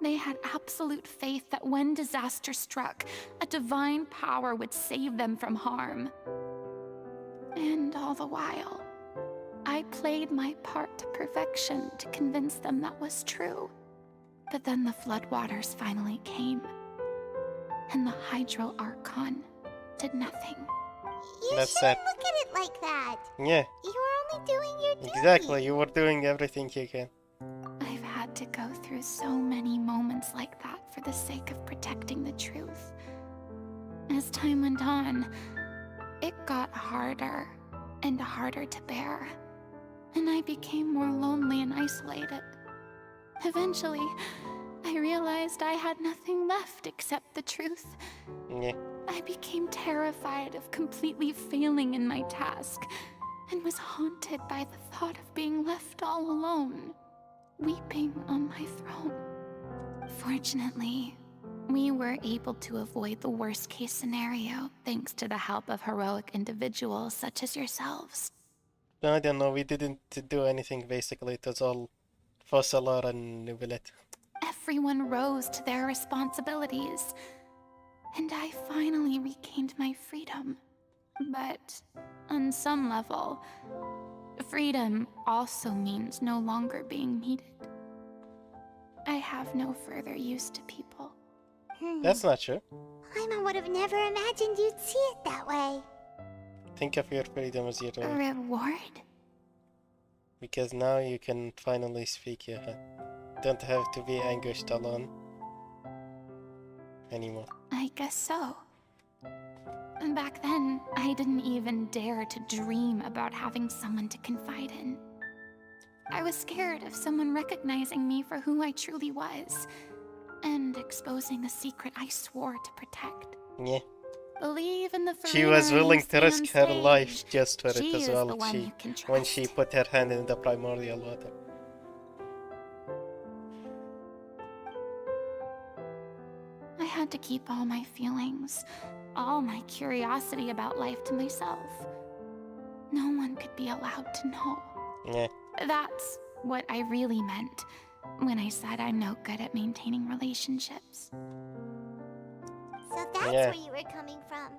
They had absolute faith that when disaster struck, a divine power would save them from harm. And all the while, I played my part to perfection to convince them that was true. But then the floodwaters finally came, and the Hydro Archon did nothing. You That's shouldn't sad. look at it like that. Yeah, You were only doing your duty. exactly. You were doing everything you can. I've had to go through so many moments like that for the sake of protecting the truth. As time went on, it got harder and harder to bear, and I became more lonely and isolated. Eventually, I realized I had nothing left except the truth. Yeah. I became terrified of completely failing in my task, and was haunted by the thought of being left all alone, weeping on my throne. Fortunately, we were able to avoid the worst-case scenario thanks to the help of heroic individuals such as yourselves. I don't know. We didn't do anything. Basically, it was all Fossalar and Nubilet. Everyone rose to their responsibilities, and I finally regained my freedom. But on some level, freedom also means no longer being needed. I have no further use to people. That's not true. Paimon would have never imagined you'd see it that way. Think of your freedom as your A own. reward? Because now you can finally speak your head. Don't have to be anguished alone anymore. I guess so. And back then, I didn't even dare to dream about having someone to confide in. I was scared of someone recognizing me for who I truly was, and exposing a secret I swore to protect. Yeah. Believe in the Furina She was and willing to stay risk on her stage. life just for She it as is well. the one you can When she trust. put her hand in the primordial water. I had to keep all my feelings, all my curiosity about life to myself. No one could be allowed to know. Yeah. That's what I really meant when I said I'm no good at maintaining relationships. So that's Yeah. where you were coming from.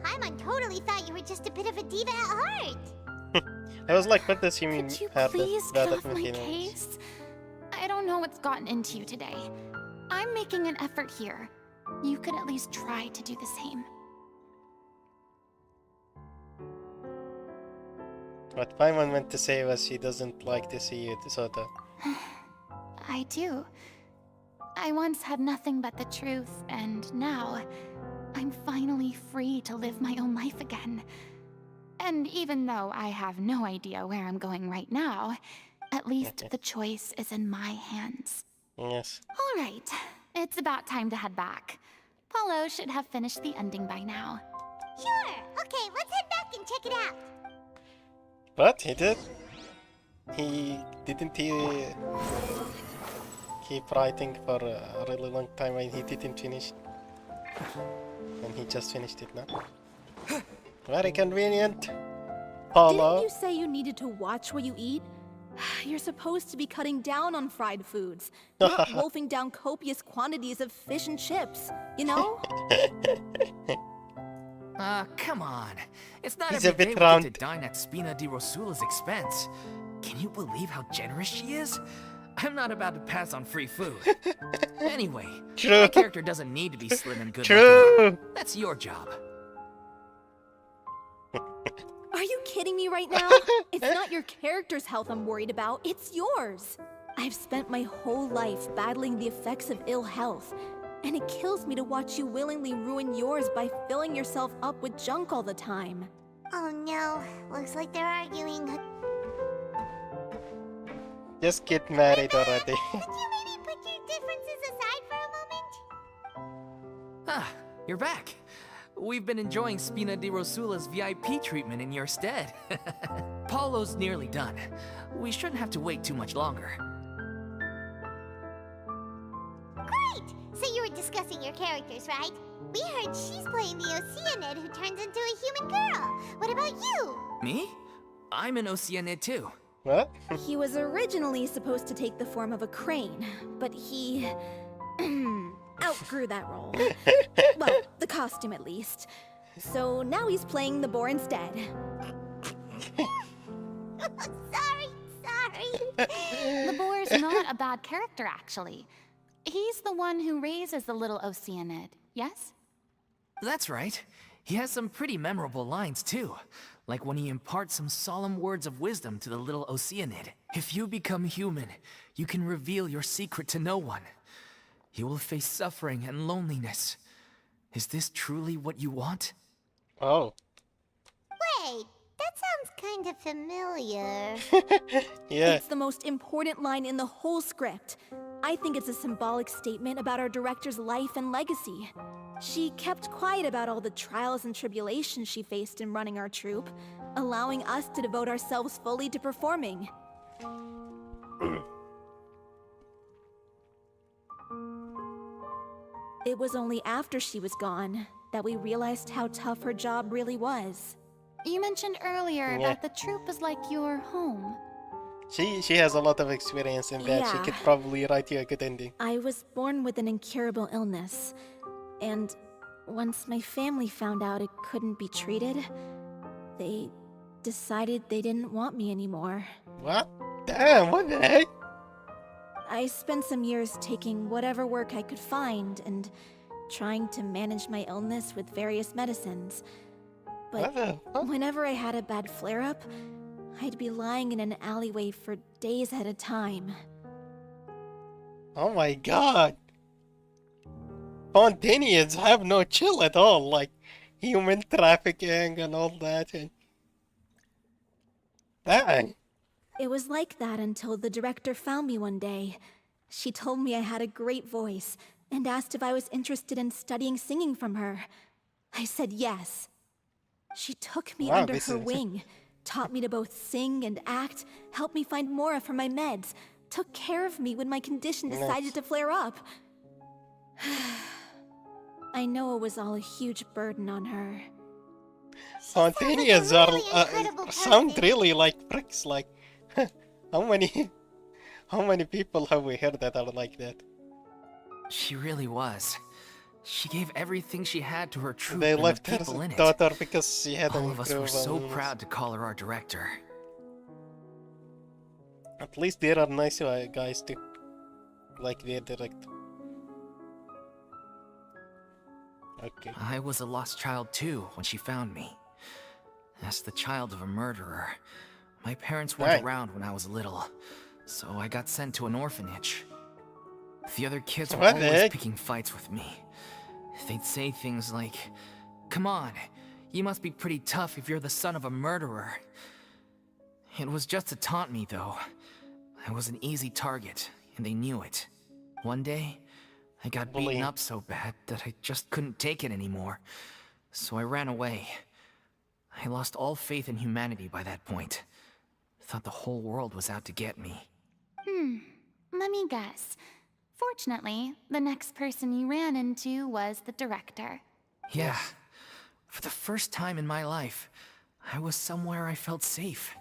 Paimon totally thought you were just a bit of a diva at heart. I was like, what does he mean? Could you bad please bad get of off my maintenance? case? I don't know what's gotten into you today. I'm making an effort here. You could at least try to do the same. What Paimon meant to say was he doesn't like to see you, Sota. I do. I once had nothing but the truth, and now I'm finally free to live my own life again. And even though I have no idea where I'm going right now, at least the choice is in my hands. Yes. All right, it's about time to head back. Paulo should have finished the ending by now. Sure. Okay, let's head back and check it out. But he did. He didn't keep writing for a really long time and he didn't finish. And he just finished it now. Very convenient. Paulo. Didn't you say you needed to watch what you eat? You're supposed to be cutting down on fried foods, not wolfing down copious quantities of fish and chips, you know? Come on. It's not He's a every bit day we round. get to dine at Spina di Rosula's expense. Can you believe how generous she is? I'm not about to pass on free food. Anyway, True. my character doesn't need to be slim and good looking. True. That's your job. Are you kidding me right now? It's not your character's health I'm worried about, it's yours. I've spent my whole life battling the effects of ill health, and it kills me to watch you willingly ruin yours by filling yourself up with junk all the time. Oh no, looks like they're arguing. Just get married already. Could you maybe put your differences aside for a moment? Ah, you're back. We've been enjoying Spina di Rosula's VIP treatment in your stead. Paulo's nearly done. We shouldn't have to wait too much longer. Great! So you were discussing your characters, right? We heard she's playing the Oceanid who turns into a human girl. What about you? Me? I'm an Oceanid too. What? He was originally supposed to take the form of a crane, but he outgrew that role. Well, the costume at least. So now he's playing the boar instead. Sorry. The boar's not a bad character, actually. He's the one who raises the little Oceanid, yes? That's right. He has some pretty memorable lines too. Like when he imparts some solemn words of wisdom to the little Oceanid. If you become human, you can reveal your secret to no one. You will face suffering and loneliness. Is this truly what you want? Oh. Wait, that sounds kind of familiar. Yeah. It's the most important line in the whole script. I think it's a symbolic statement about our director's life and legacy. She kept quiet about all the trials and tribulations she faced in running our troupe, allowing us to devote ourselves fully to performing. It was only after she was gone that we realized how tough her job really was. You mentioned earlier Yeah. that the troupe is like your home. She has a lot of experience in that. She Yeah. could probably write you a good ending. I was born with an incurable illness, and once my family found out it couldn't be treated, they decided they didn't want me anymore. What? Damn, what the heck? I spent some years taking whatever work I could find and trying to manage my illness with various medicines. What But the fuck? whenever I had a bad flare-up, I'd be lying in an alleyway for days at a time. Oh my god. Spontaneous have no chill at all, like human trafficking and all that. And... Dang. It was like that until the director found me one day. She told me I had a great voice and asked if I was interested in studying singing from her. I said yes. She took me Wow, under this her is- wing, taught me to both sing and act, helped me find Mora for my meds, took care of me when my condition decided Nice. to flare up. I know it was all a huge burden on her. Spontaneous like a are really incredible sound person. really like pricks. Like, how many people have we heard that are like that? She really was. She gave everything she had to her troupe They and left the her people in it. daughter because she had All an of us were so incurable illness. proud to call her our director. At least there are nice guys too. Like their director. Okay. I was a lost child too when she found me. As the child of a murderer, my parents weren't around when I was little, so I got sent to an orphanage. The other kids were always picking fights with me. They'd say things like, "Come on, you must be pretty tough if you're the son of a murderer." It was just to taunt me, though. I was an easy target, and they knew it. One day, I got beaten up so bad that I just couldn't take it anymore, so I ran away. I lost all faith in humanity by that point. Thought the whole world was out to get me. Let me guess. Fortunately, the next person you ran into was the director. Yeah. For the first time in my life, I was somewhere I felt safe.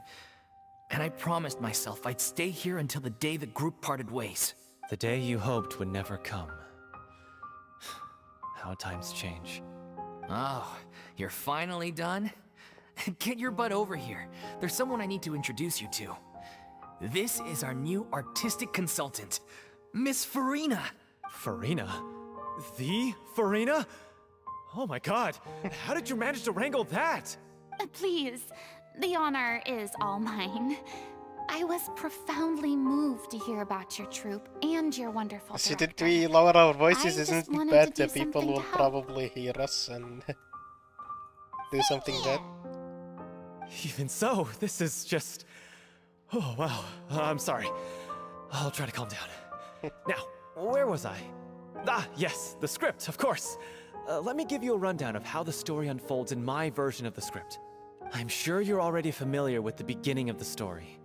And I promised myself I'd stay here until the day the group parted ways. The day you hoped would never come. How times change. Oh, you're finally done? Get your butt over here. There's someone I need to introduce you to. This is our new artistic consultant, Miss Furina. Furina? The Furina? Oh my god, how did you manage to wrangle that? Please, the honor is all mine. I was profoundly moved to hear about your troupe and your wonderful So director. did we lower our voices? I Isn't just it wanted bad to that do people something will to help. probably hear us and do something bad? Even so, this is just... Oh, wow. I'm sorry. I'll try to calm down. Now, where was I? Ah, yes, the script, of course. Let me give you a rundown of how the story unfolds in my version of the script. I'm sure you're already familiar with the beginning of the story.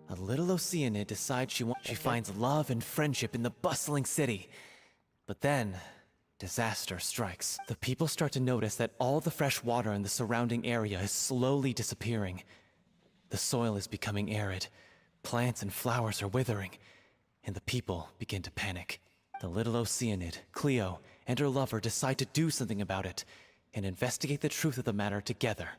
A little Oceanid decides she finds love and friendship in the bustling city. But then, disaster strikes. The people start to notice that all the fresh water in the surrounding area is slowly disappearing. The soil is becoming arid, plants and flowers are withering, and the people begin to panic. The little Oceanid, Cleo, and her lover decide to do something about it, and investigate the truth of the matter together.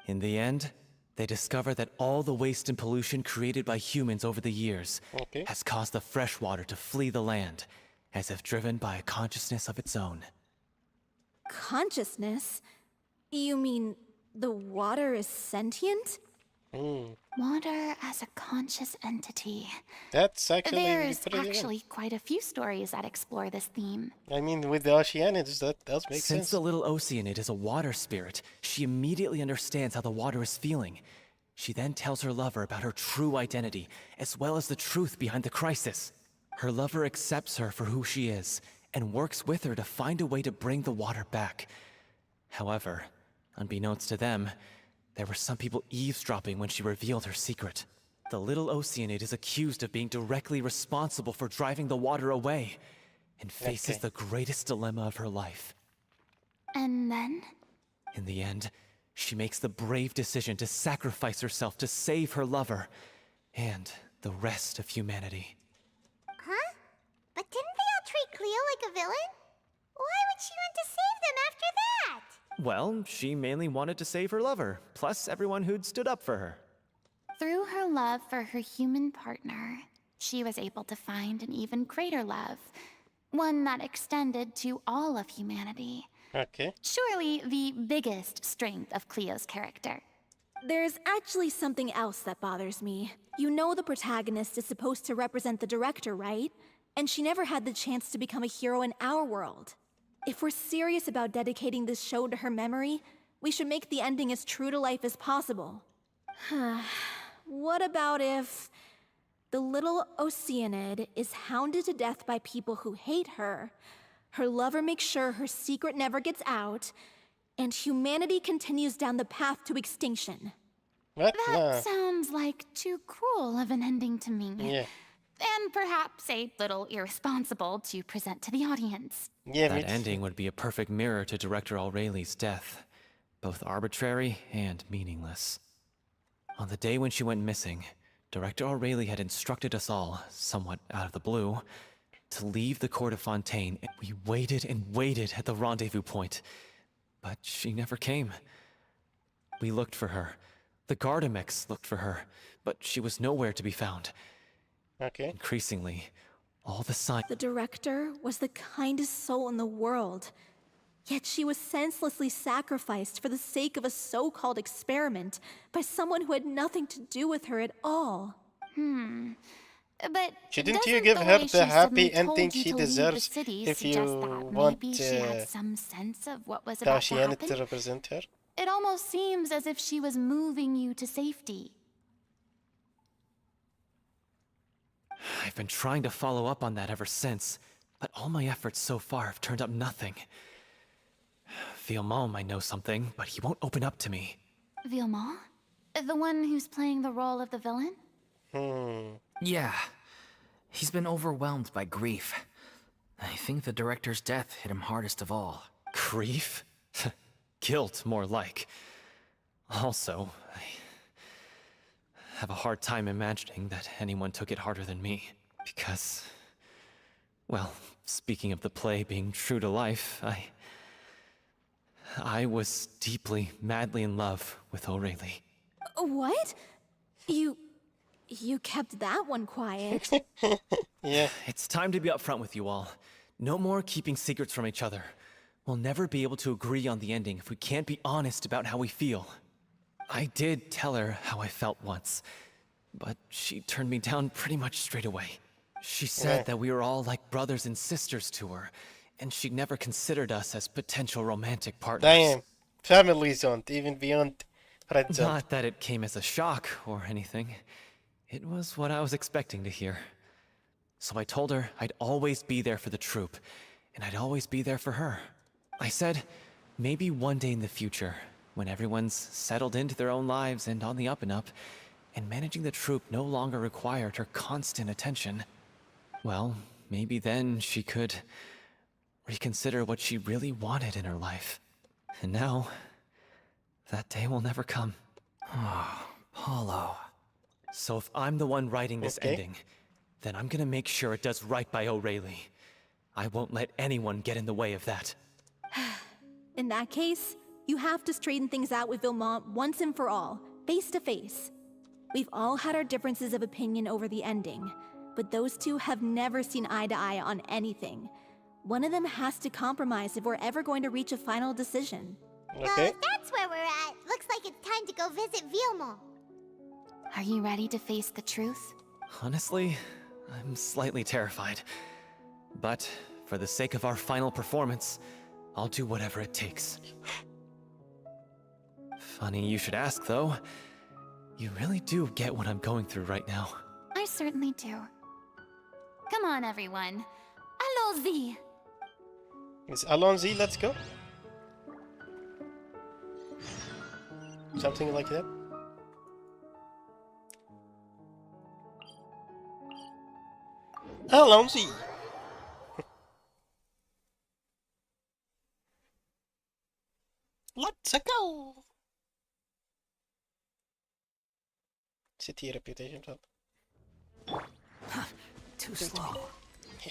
In the end, they discover that all the waste and pollution created by humans over the years has caused the fresh water to flee the land, as if driven by a consciousness of its own. Consciousness? You mean the water is sentient? Water as a conscious entity. That's actually There's pretty actually quite a few stories that explore this theme. I mean, with the Oceanids, that does make Since sense. the little Oceanid is a water spirit, she immediately understands how the water is feeling. She then tells her lover about her true identity, as well as the truth behind the crisis. Her lover accepts her for who she is, and works with her to find a way to bring the water back. However, unbeknownst to them, there were some people eavesdropping when she revealed her secret. The little Oceanid is accused of being directly responsible for driving the water away, and faces the greatest dilemma of her life. And then? In the end, she makes the brave decision to sacrifice herself to save her lover, and the rest of humanity. Huh? But didn't they all treat Cleo like a villain? Why would she want to save them after that? Well, she mainly wanted to save her lover, plus everyone who'd stood up for her. Through her love for her human partner, she was able to find an even greater love, one that extended to all of humanity. Okay. Surely the biggest strength of Cleo's character. There's actually something else that bothers me. You know the protagonist is supposed to represent the director, right? And she never had the chance to become a hero in our world. If we're serious about dedicating this show to her memory, we should make the ending as true to life as possible. What about if the little Oceanid is hounded to death by people who hate her, her lover makes sure her secret never gets out, and humanity continues down the path to extinction? What? That sounds like too cruel of an ending to me. Yeah. And perhaps a little irresponsible to present to the audience. Yeah, That ending would be a perfect mirror to Director Aureli's death, both arbitrary and meaningless. On the day when she went missing, Director Aureli had instructed us all, somewhat out of the blue, to leave the court of Fontaine, and we waited and waited at the rendezvous point, but she never came. We looked for her. The Gardamex looked for her, but she was nowhere to be found. Okay. Increasingly, all the signs. The director was the kindest soul in the world. Yet she was senselessly sacrificed for the sake of a so-called experiment by someone who had nothing to do with her at all. But Shouldn't you doesn't give the her way the she happy suddenly ending told you she to leave the deserves city if suggest you that want maybe she had some sense of what was about to Taushiana happen? to represent her? It almost seems as if she was moving you to safety. I've been trying to follow up on that ever since, but all my efforts so far have turned up nothing. Villemont might know something, but he won't open up to me. Villemont? The one who's playing the role of the villain? Yeah. He's been overwhelmed by grief. I think the director's death hit him hardest of all. Grief? Guilt, more like. Also, I have a hard time imagining that anyone took it harder than me. Because, well, speaking of the play being true to life, I was deeply, madly in love with Aurelie. What? You kept that one quiet. Yeah. It's time to be upfront with you all. No more keeping secrets from each other. We'll never be able to agree on the ending if we can't be honest about how we feel. I did tell her how I felt once, but she turned me down pretty much straight away. She said that we were all like brothers and sisters to her, and she'd never considered us as potential romantic partners. Damn. Family zone, even beyond friend zone. Not that it came as a shock or anything. It was what I was expecting to hear. So I told her I'd always be there for the troupe, and I'd always be there for her. I said, maybe one day in the future, when everyone's settled into their own lives and on the up and up, and managing the troupe no longer required her constant attention, well, maybe then she could reconsider what she really wanted in her life. And now, that day will never come. Paulo. So if I'm the one writing this Okay. ending, then I'm gonna make sure it does right by Aurelie. I won't let anyone get in the way of that. In that case, you have to straighten things out with Villemont once and for all, face to face. We've all had our differences of opinion over the ending, but those two have never seen eye to eye on anything. One of them has to compromise if we're ever going to reach a final decision. Okay. Well, if that's where we're at, looks like it's time to go visit Villemont. Are you ready to face the truth? Honestly, I'm slightly terrified. But for the sake of our final performance, I'll do whatever it takes. Funny you should ask, though. You really do get what I'm going through right now. I certainly do. Come on, everyone. Allons-y! It's Alonzi, let's go. Something like that. Alonzi! Let's go! City reputation top. Too slow.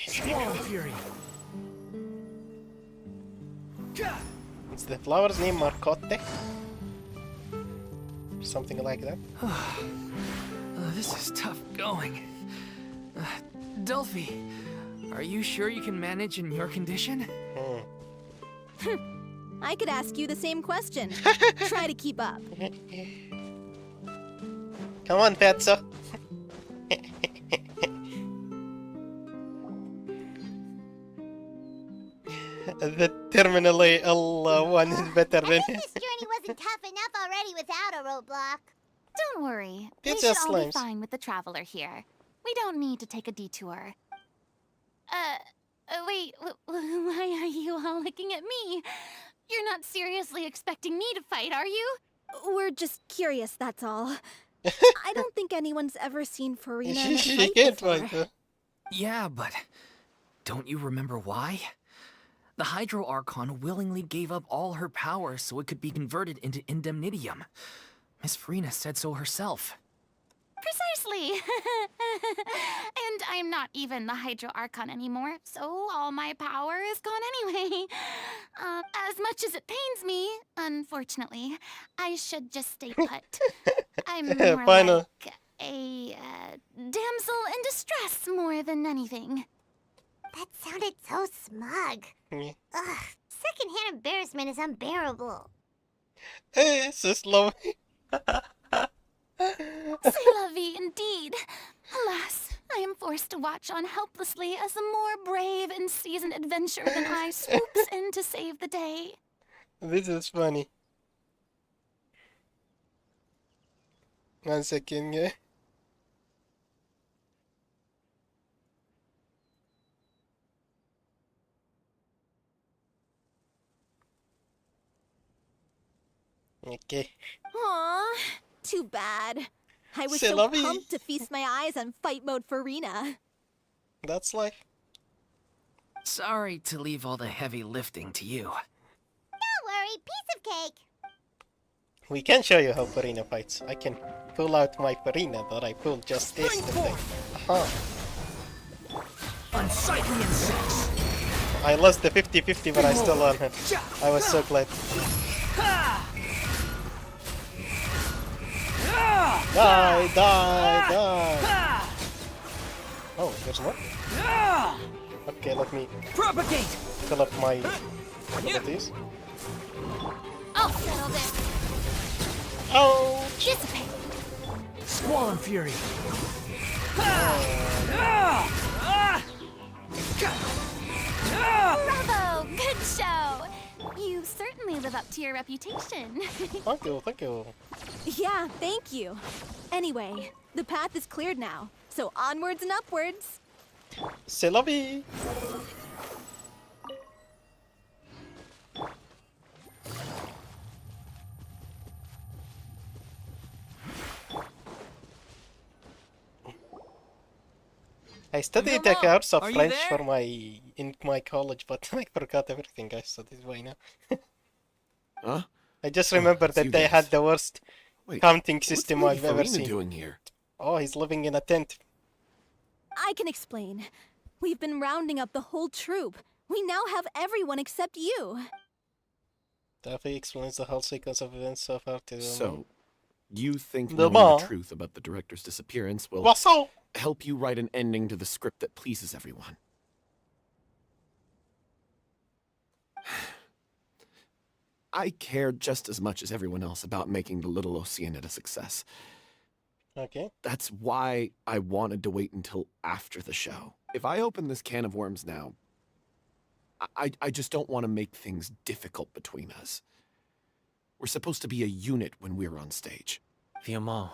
Swallow fury. It's the flower's name Marcotte? Something like that. This is tough going. Delphi, are you sure you can manage in your condition? I could ask you the same question. Try to keep up. Come on, Fatso. The terminally Allah one is better than I think this journey wasn't tough enough already without a roadblock. Don't worry. We It's should just all be slimes. fine with the traveler here. We don't need to take a detour. Wait, why are you all looking at me? You're not seriously expecting me to fight, are you? We're just curious, that's all. I don't think anyone's ever seen Furina in a She fight can't before. fight her. Yeah, but don't you remember why? The Hydro Archon willingly gave up all her power so it could be converted into indemnitium. Miss Furina said so herself. Precisely. And I'm not even the Hydro Archon anymore, so all my power is gone anyway. As much as it pains me, unfortunately, I should just stay put. I'm more Final. like a damsel in distress more than anything. That sounded so smug. Yeah. Ugh, secondhand embarrassment is unbearable. Hey, it's just lovely. C'est la vie indeed. Alas, I am forced to watch on helplessly as a more brave and seasoned adventurer than I swoops in to save the day. This is funny. 1 second, yeah. Okay. Aw, too bad. I was C'est so la vie. pumped to feast my eyes on fight mode Furina. That's like... Sorry to leave all the heavy lifting to you. Don't worry, piece of cake. We can show you how Furina fights. I can pull out my Furina that I pulled just yesterday. Aha. Unsightly insects! I lost the 50-50 but I still won her. I was so glad. Die, die, die! Oh, there's more? Okay, let me Propagate! fill up my abilities. I'll settle this. Oh! Dissipate. Squall and fury! Bravo! Good show! You certainly live up to your reputation. Thank you, thank you. Yeah, thank you. Anyway, the path is cleared now, so onwards and upwards. C'est la vie! I studied the Mom, course of are you French there? for my college, but I forgot everything I studied by now. Huh? I just remember it's you that they guys. had the worst Wait, counting what's system Lady I've ever Furina seen. doing here? Oh, he's living in a tent. I can explain. We've been rounding up the whole troop. We now have everyone except you. Daffy explains the whole sequence of events so far to the So, you think The knowing mall. the truth about the director's disappearance will What's up? help you write an ending to the script that pleases everyone? I care just as much as everyone else about making the Little Oceanid a success. Okay. That's why I wanted to wait until after the show. If I open this can of worms now, I just don't want to make things difficult between us. We're supposed to be a unit when we're on stage. Viamant,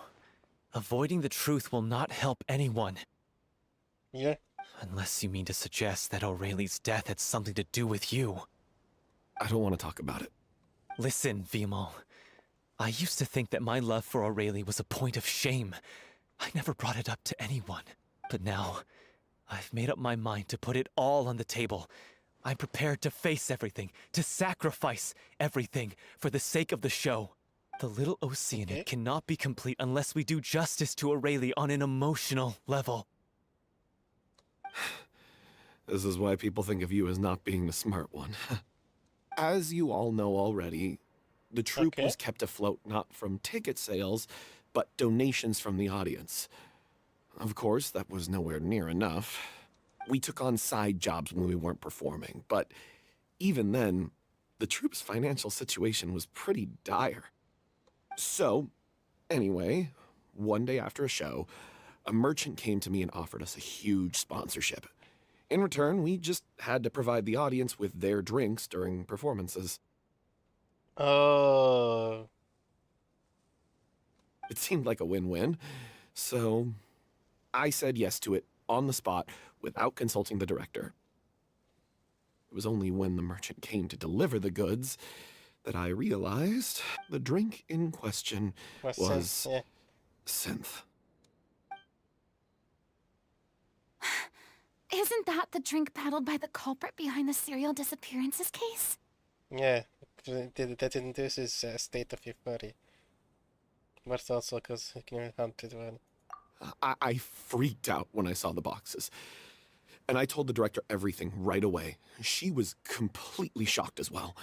avoiding the truth will not help anyone. Yeah. Unless you mean to suggest that Aurelie's death had something to do with you. I don't want to talk about it. Listen, Viamant. I used to think that my love for Aurelie was a point of shame. I never brought it up to anyone. But now, I've made up my mind to put it all on the table. I'm prepared to face everything, to sacrifice everything for the sake of the show. The Little Oceanid Okay. cannot be complete unless we do justice to Aurelie on an emotional level. This is why people think of you as not being the smart one. As you all know already, the troupe Okay. was kept afloat not from ticket sales, but donations from the audience. Of course, that was nowhere near enough. We took on side jobs when we weren't performing, but even then, the troupe's financial situation was pretty dire. So, anyway, one day after a show, a merchant came to me and offered us a huge sponsorship. In return, we just had to provide the audience with their drinks during performances. Oh. It seemed like a win-win, so I said yes to it on the spot without consulting the director. It was only when the merchant came to deliver the goods that I realized the drink in question was Yeah. synth. Isn't that the drink peddled by the culprit behind the serial disappearances case? Yeah. That induces a state of euphoria. But also because it can come to well. I freaked out when I saw the boxes. And I told the director everything right away. She was completely shocked as well.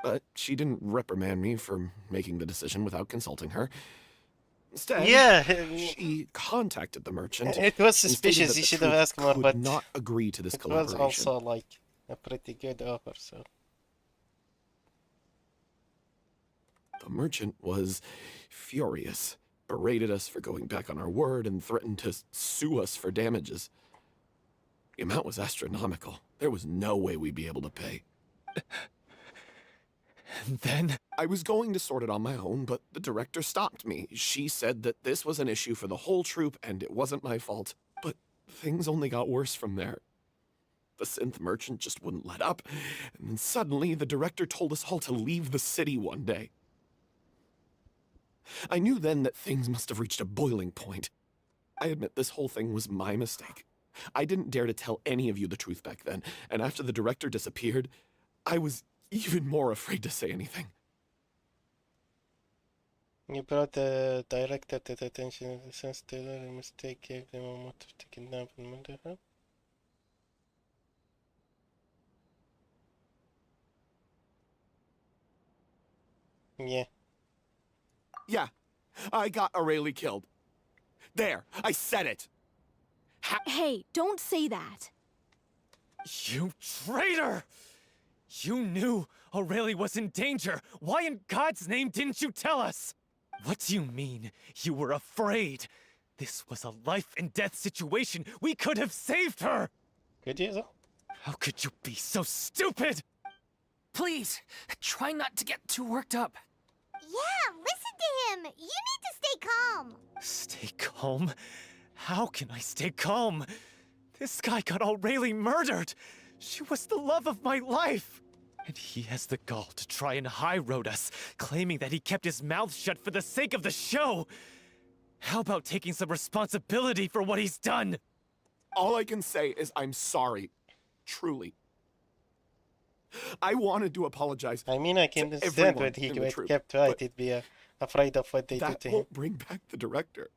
But she didn't reprimand me for making the decision without consulting her. Instead, Yeah, she contacted the merchant. it was and stated suspicious. that You the should have troupe asked more, could but not agree to this it was collaboration. also like a pretty good offer. So The merchant was furious, berated us for going back on our word, and threatened to sue us for damages. The amount was astronomical. There was no way we'd be able to pay. And then, I was going to sort it on my own, but the director stopped me. She said that this was an issue for the whole troupe and it wasn't my fault. But things only got worse from there. The synth merchant just wouldn't let up, and then suddenly the director told us all to leave the city one day. I knew then that things must have reached a boiling point. I admit this whole thing was my mistake. I didn't dare to tell any of you the truth back then, and after the director disappeared, I was even more afraid to say anything. you brought the director to the attention of the sensitive. The mistake gave them a motive to kidnap and murder her. Yeah. Yeah, I got Aurelie killed. There, I said it. Hey, don't say that. you traitor! You knew Aurelie was in danger. Why in God's name didn't you tell us? What do you mean, you were afraid? This was a life and death situation. We could have saved her! Good years though. How could you be so stupid? Please, try not to get too worked up. Yeah, listen to him. You need to stay calm. Stay calm? How can I stay calm? This guy got Aurelie murdered. She was the love of my life. And he has the gall to try and high-road us, claiming that he kept his mouth shut for the sake of the show. How about taking some responsibility for what he's done? All I can say is I'm sorry. Truly. I wanted to apologize. I mean, I can to understand everyone what he in the troupe, kept right. but He'd be afraid of what they do that to him. won't bring back the director.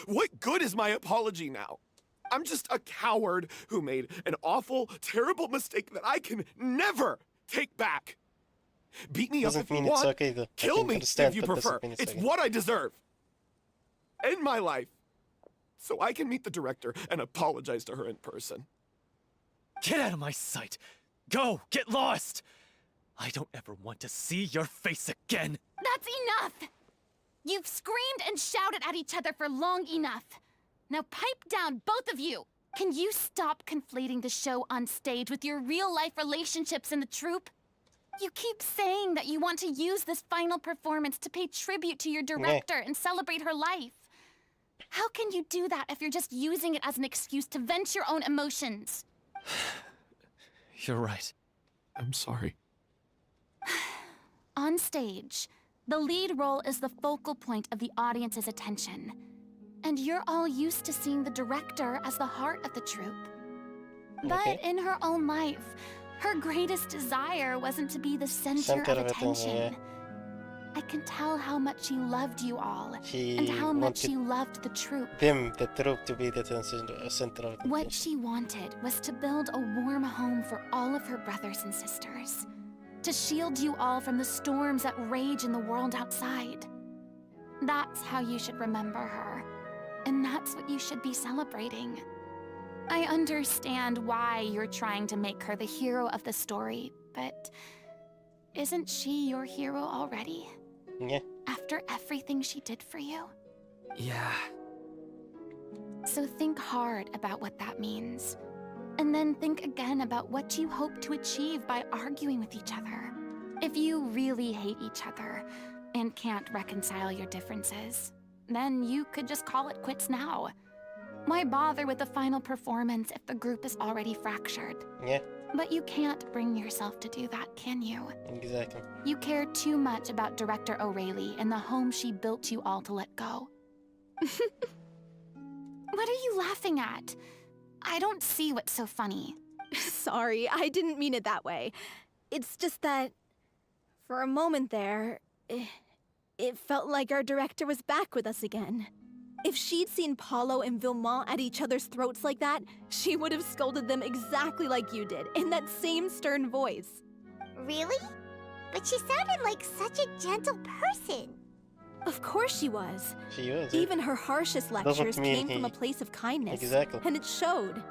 What good is my apology now? I'm just a coward who made an awful, terrible mistake that I can never take back. Beat me up Doesn't if you mean it's want. okay though. I Kill can me understand, if you but doesn't prefer. mean It's okay. what I deserve. End my life. So I can meet the director and apologize to her in person. Get out of my sight! Go! Get lost! I don't ever want to see your face again! That's enough! You've screamed and shouted at each other for long enough. Now pipe down, both of you! Can you stop conflating the show on stage with your real-life relationships in the troupe? You keep saying that you want to use this final performance to pay tribute to your director and celebrate her life. How can you do that if you're just using it as an excuse to vent your own emotions? You're right. I'm sorry. On stage, the lead role is the focal point of the audience's attention. And you're all used to seeing the director as the heart of the troupe. But in her own life, her greatest desire wasn't to be the center of attention. I can tell how much she loved you all, and how much she loved the troupe. The troupe, to be the center of attention. What she wanted was to build a warm home for all of her brothers and sisters. To shield you all from the storms that rage in the world outside. That's how you should remember her. And that's what you should be celebrating. I understand why you're trying to make her the hero of the story, but isn't she your hero already? Yeah. After everything she did for you? Yeah. So think hard about what that means. And then think again about what you hope to achieve by arguing with each other. If you really hate each other and can't reconcile your differences, then you could just call it quits now. Why bother with the final performance if the group is already fractured? Yeah. But you can't bring yourself to do that, can you? Exactly. You care too much about Director Aurelie and the home she built you all to let go. What are you laughing at? I don't see what's so funny. Sorry, I didn't mean it that way. It's just that, for a moment there, it felt like our director was back with us again. If she'd seen Paulo and Vilmont at each other's throats like that, she would have scolded them exactly like you did, in that same stern voice. Really? But she sounded like such a gentle person. Of course she was. She was. Even her harshest lectures mean came from he- a place of kindness. Exactly. And it showed.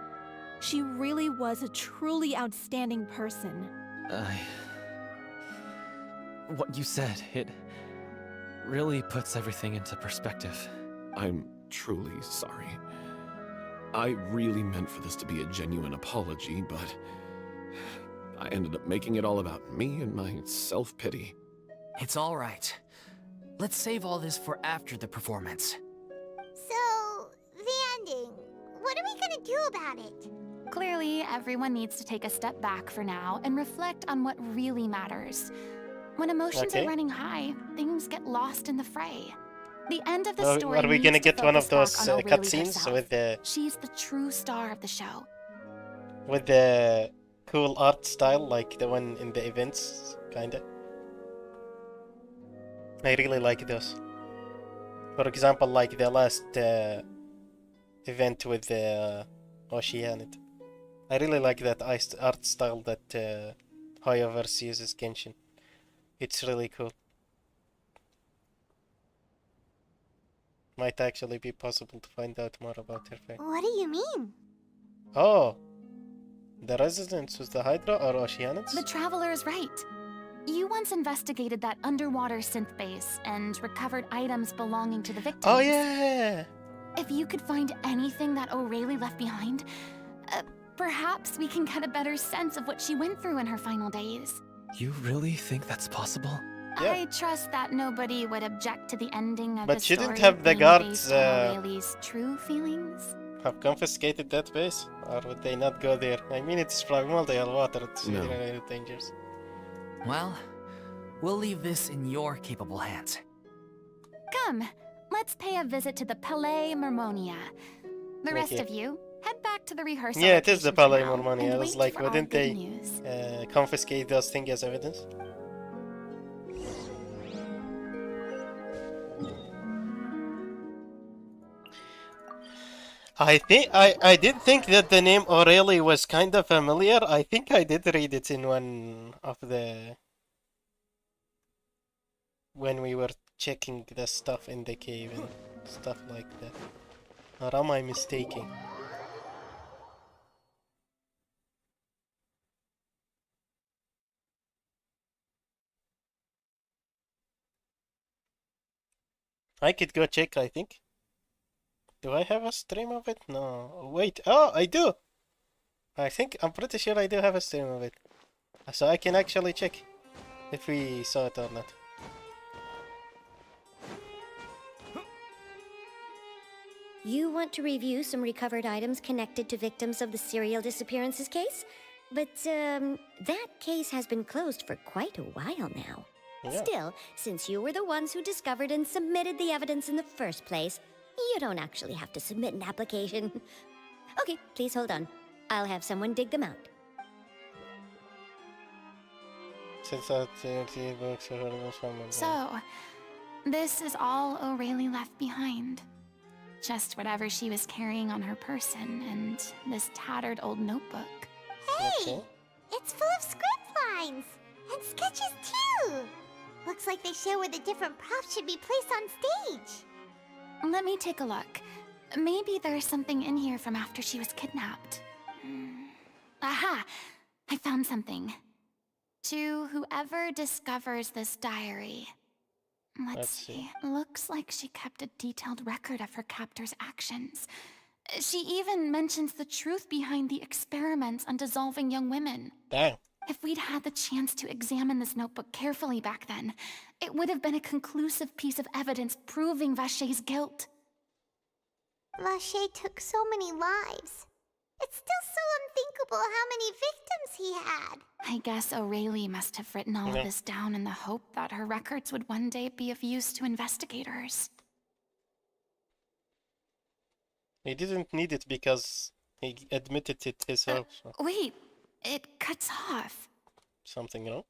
She really was a truly outstanding person. What you said, it really puts everything into perspective. I'm truly sorry. I really meant for this to be a genuine apology, but I ended up making it all about me and my self-pity. It's all right. Let's save all this for after the performance. So, the ending. What are we gonna do about it? Clearly, everyone needs to take a step back for now and reflect on what really matters. When emotions Okay. are running high, things get lost in the fray. The end of the Are story we gonna needs to get one of focus those back on O'Reilly cutscenes herself. with the She's the true star of the show. cool art style like the one in the events, kinda? I really like those. For example, like the last event with the Oceanid. I really like that art style that Hoyoverse uses Genshin. It's really cool. Might actually be possible to find out more about her fate. What do you mean? Oh! The residents was the Hydra or Oceanids? The Traveler is right. You once investigated that underwater synth base and recovered items belonging to the victims. Oh yeah! If you could find anything that O'Reilly left behind, perhaps we can get a better sense of what she went through in her final days. You really think that's possible? Yeah. I trust that nobody would object to the ending of But the shouldn't story have the being guards, based on O'Reilly's true feelings. Have confiscated that base? Or would they not go there? I mean, it's primordial water, it's No. really dangerous. Well, we'll leave this in your capable hands. Come, let's pay a visit to the Palais Mermonia. The rest Okay. of you, head back to the rehearsal. Yeah, it is the location for Palais now, Mormonia. and I was wait like, for our wouldn't good they news. confiscate those things as evidence? I did think that the name O'Reilly was kind of familiar. I think I did read it in one of the when we were checking the stuff in the cave and stuff like that. Or am I mistaken? I could go check, I think. Do I have a stream of it? No. Wait. Oh, I do! I'm pretty sure I do have a stream of it. So I can actually check if we saw it or not. You want to review some recovered items connected to victims of the serial disappearances case? But, that case has been closed for quite a while now. Yeah. Still, since you were the ones who discovered and submitted the evidence in the first place, you don't actually have to submit an application. Okay, please hold on. I'll have someone dig them out. Since that TNT books are So, this is all O'Reilly left behind. Just whatever she was carrying on her person and this tattered old notebook. Hey! It's full of script lines! And sketches too! Looks like they show where the different props should be placed on stage. Let me take a look. Maybe there's something in here from after she was kidnapped. Aha! I found something. To whoever discovers this diary. Let's see. Looks like she kept a detailed record of her captor's actions. She even mentions the truth behind the experiments on dissolving young women. Damn. If we'd had the chance to examine this notebook carefully back then, it would have been a conclusive piece of evidence proving Vacher's guilt. Vacher took so many lives. It's still so unthinkable how many victims he had. I guess O'Reilly must have written all of this down in the hope that her records would one day be of use to investigators. He didn't need it because he admitted it himself. So. Wait, it cuts off. Something wrong?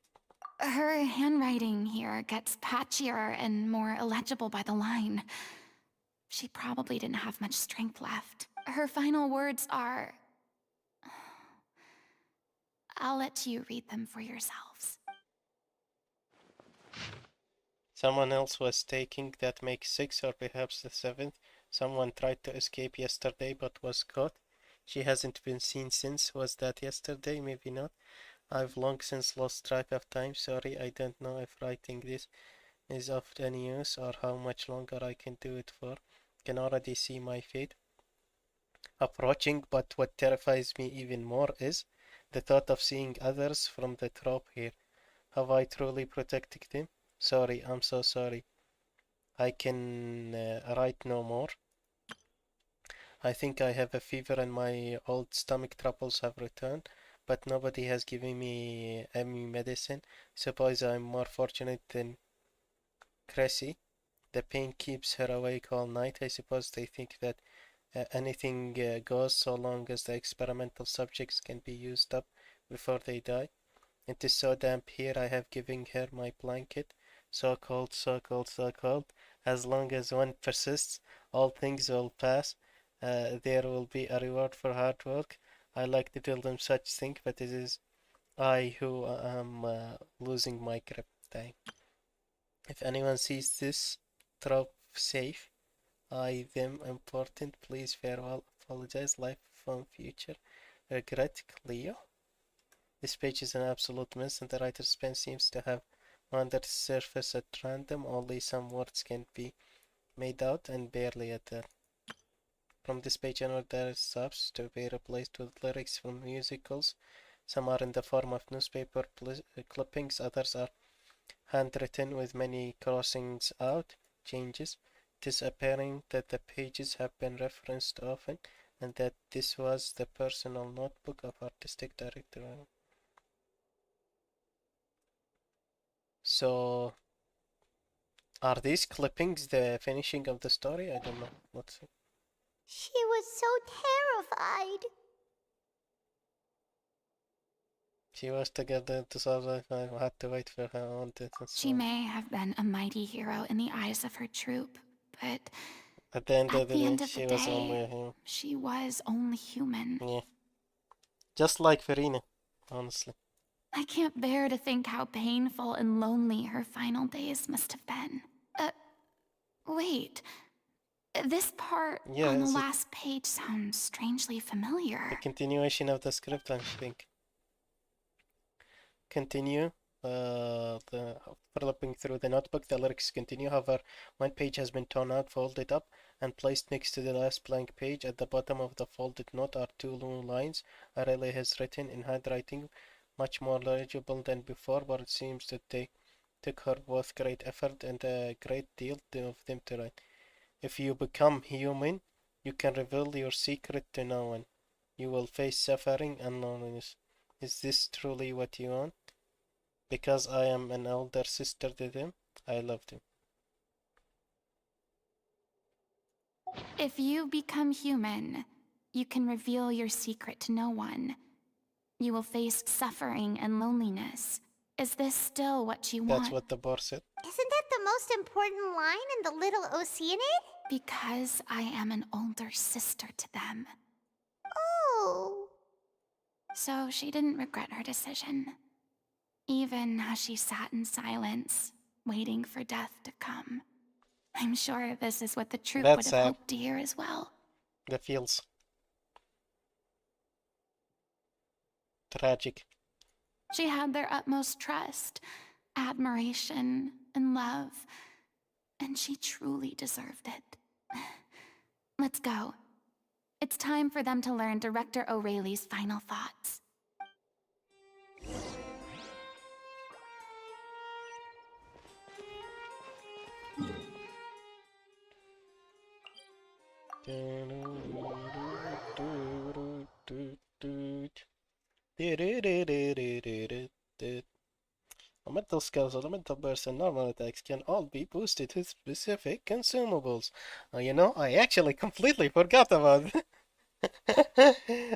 Her handwriting here gets patchier and more illegible by the line. She probably didn't have much strength left. Her final words are... I'll let you read them for yourselves. Someone else was taking that makes 6 or perhaps the 7th. Someone tried to escape yesterday but was caught. She hasn't been seen since. Was that yesterday? Maybe not. I've long since lost track of time. Sorry, I don't know if writing this is of any use or how much longer I can do it for. Can already see my fate approaching, but what terrifies me even more is the thought of seeing others from the trope here. Have I truly protected them? Sorry, I'm so sorry. I can write no more. I think I have a fever and my old stomach troubles have returned, but nobody has given me any medicine. Suppose I'm more fortunate than Cressy. The pain keeps her awake all night. I suppose they think that anything goes so long as the experimental subjects can be used up before they die. It is so damp here, I have given her my blanket. So cold, so cold, so cold. As long as one persists, all things will pass. There will be a reward for hard work. I like to tell them such things, but it is I who am losing my grip. Dang. If anyone sees this, drop safe. I them important. Please farewell. Apologize. Life from future. Regret, Cleo. This page is an absolute mess, and the writer's pen seems to have wandered the surface at random. Only some words can be made out, and barely at that. From this page onward, there is stops to be replaced with lyrics from musicals. Some are in the form of newspaper clippings, others are handwritten with many crossings out changes. It is apparent that the pages have been referenced often, and that this was the personal notebook of artistic director. So, are these clippings the finishing of the story? I don't know. Let's see. She was so terrified. She was together to solve it. I had to wait for her own death. She may have been a mighty hero in the eyes of her troop, but at the end at of the the day, end of she the was only day, a human. she was only human. Yeah. Just like Furina, honestly. I can't bear to think how painful and lonely her final days must have been. Wait. This part Yeah, on the is it last page sounds strangely familiar. the continuation of the script, I think. Continue. The flipping through the notebook, the lyrics continue. However, one page has been torn out, folded up, and placed next to the last blank page. At the bottom of the folded note are two new lines. Aurelia has written in handwriting, much more legible than before, but it seems that they took her both great effort and a great deal of them to write. If you become human, you can reveal your secret to no one. You will face suffering and loneliness. Is this truly what you want? Because I am an older sister to them, I love them. If you become human, you can reveal your secret to no one. You will face suffering and loneliness. Is this still what you want? That's what the bar said. Isn't that the most important line in the Little Oceanid? Because I am an older sister to them. Oh. So she didn't regret her decision. Even as she sat in silence, waiting for death to come. I'm sure this is what the troop would have hoped to hear as well. The feels tragic. She had their utmost trust, admiration, and love, and she truly deserved it. Let's go. It's time for them to learn Director O'Reilly's final thoughts. Elemental skills, elemental burst, and normal attacks can all be boosted with specific consumables. You know, I actually completely forgot about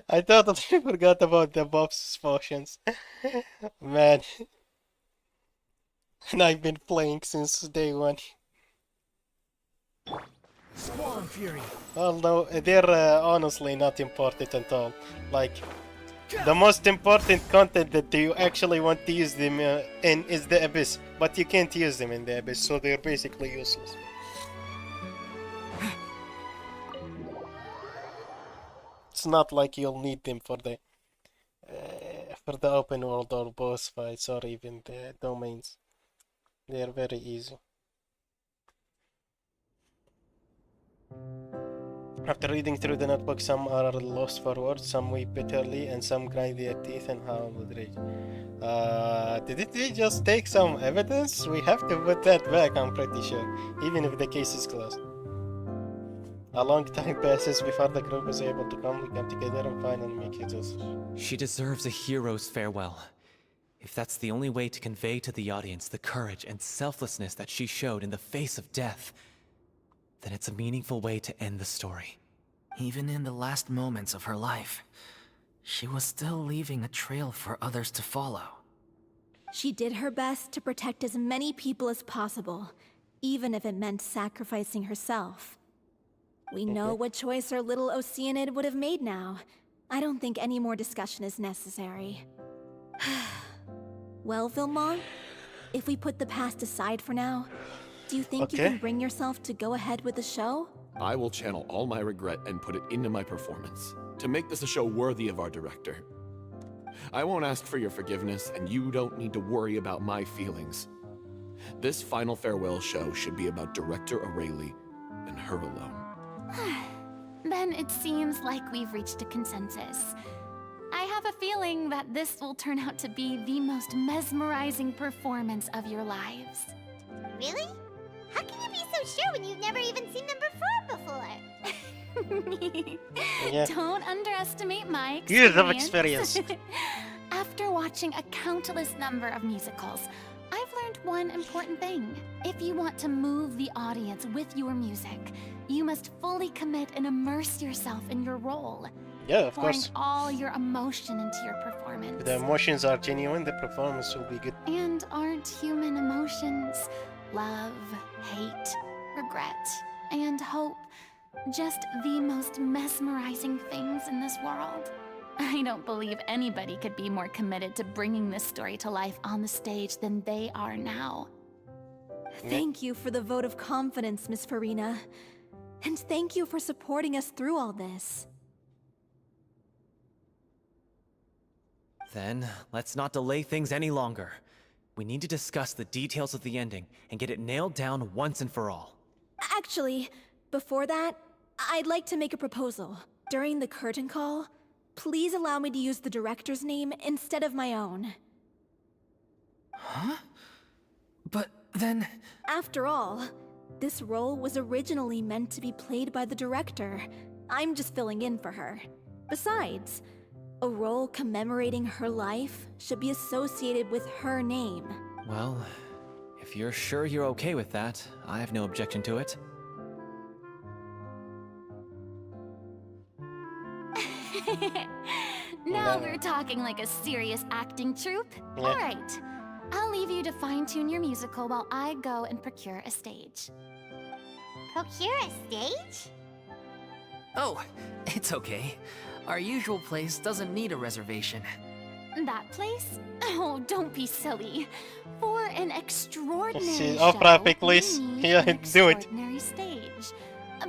I totally forgot about the Bob's potions. Man. And I've been playing since day one. Squall and Fury. Well, no, they're honestly not important at all. Like, The most important content that you actually want to use them in is the Abyss, but you can't use them in the Abyss, so they're basically useless. It's not like you'll need them for the open world or boss fights or even the domains. They are very easy. After reading through the notebook, some are lost for words, some weep bitterly, and some grind their teeth and howl with rage. Didn't they just take some evidence? We have to put that back, I'm pretty sure, even if the case is closed. A long time passes before the group is able to come together and finally make a decision. She deserves a hero's farewell. If that's the only way to convey to the audience the courage and selflessness that she showed in the face of death, then it's a meaningful way to end the story. Even in the last moments of her life, she was still leaving a trail for others to follow. She did her best to protect as many people as possible, even if it meant sacrificing herself. We know what choice our little Oceanid would have made now. I don't think any more discussion is necessary. Well, Vilmont, if we put the past aside for now, do you think you can bring yourself to go ahead with the show? I will channel all my regret and put it into my performance, to make this a show worthy of our director. I won't ask for your forgiveness, and you don't need to worry about my feelings. This final farewell show should be about Director Aurelie and her alone. Then it seems like we've reached a consensus. I have a feeling that this will turn out to be the most mesmerizing performance of your lives. Really? How can you be so sure when you've never even seen them perform before? Don't underestimate my experience. Years of experience. After watching a countless number of musicals, I've learned one important thing. If you want to move the audience with your music, you must fully commit and immerse yourself in your role. Yeah, of pouring course. all your emotion into your performance. If the emotions are genuine, the performance will be good. And aren't human emotions love, hate, regret, and hope just the most mesmerizing things in this world? I don't believe anybody could be more committed to bringing this story to life on the stage than they are now. Thank you for the vote of confidence, Miss Furina. And thank you for supporting us through all this. Then, let's not delay things any longer. We need to discuss the details of the ending and get it nailed down once and for all. Actually, before that, I'd like to make a proposal. During the curtain call, please allow me to use the director's name instead of my own. Huh? But then... After all, this role was originally meant to be played by the director. I'm just filling in for her. Besides, a role commemorating her life should be associated with her name. Well, if you're sure you're okay with that, I have no objection to it. Now we're talking like a serious acting troupe. Yeah. All right. I'll leave you to fine-tune your musical while I go and procure a stage. Procure a stage? Oh, it's okay. Our usual place doesn't need a reservation. That place? Oh, don't be silly. For an extraordinary See, show, opera please. we need Yeah, an do it. extraordinary stage.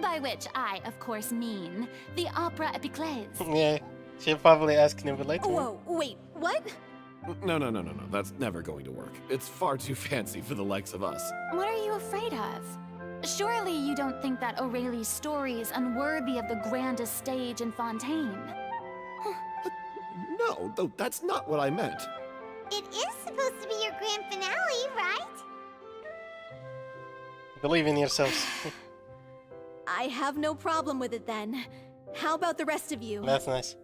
By which I, of course, mean the Opera Epiclese. Yeah, she'll probably ask me later. Whoa, wait, what? No. That's never going to work. It's far too fancy for the likes of us. What are you afraid of? Surely you don't think that Aurelie's story is unworthy of the grandest stage in Fontaine. No, though that's not what I meant. It is supposed to be your grand finale, right? Believe in yourselves. I have no problem with it then. How about the rest of you? That's nice.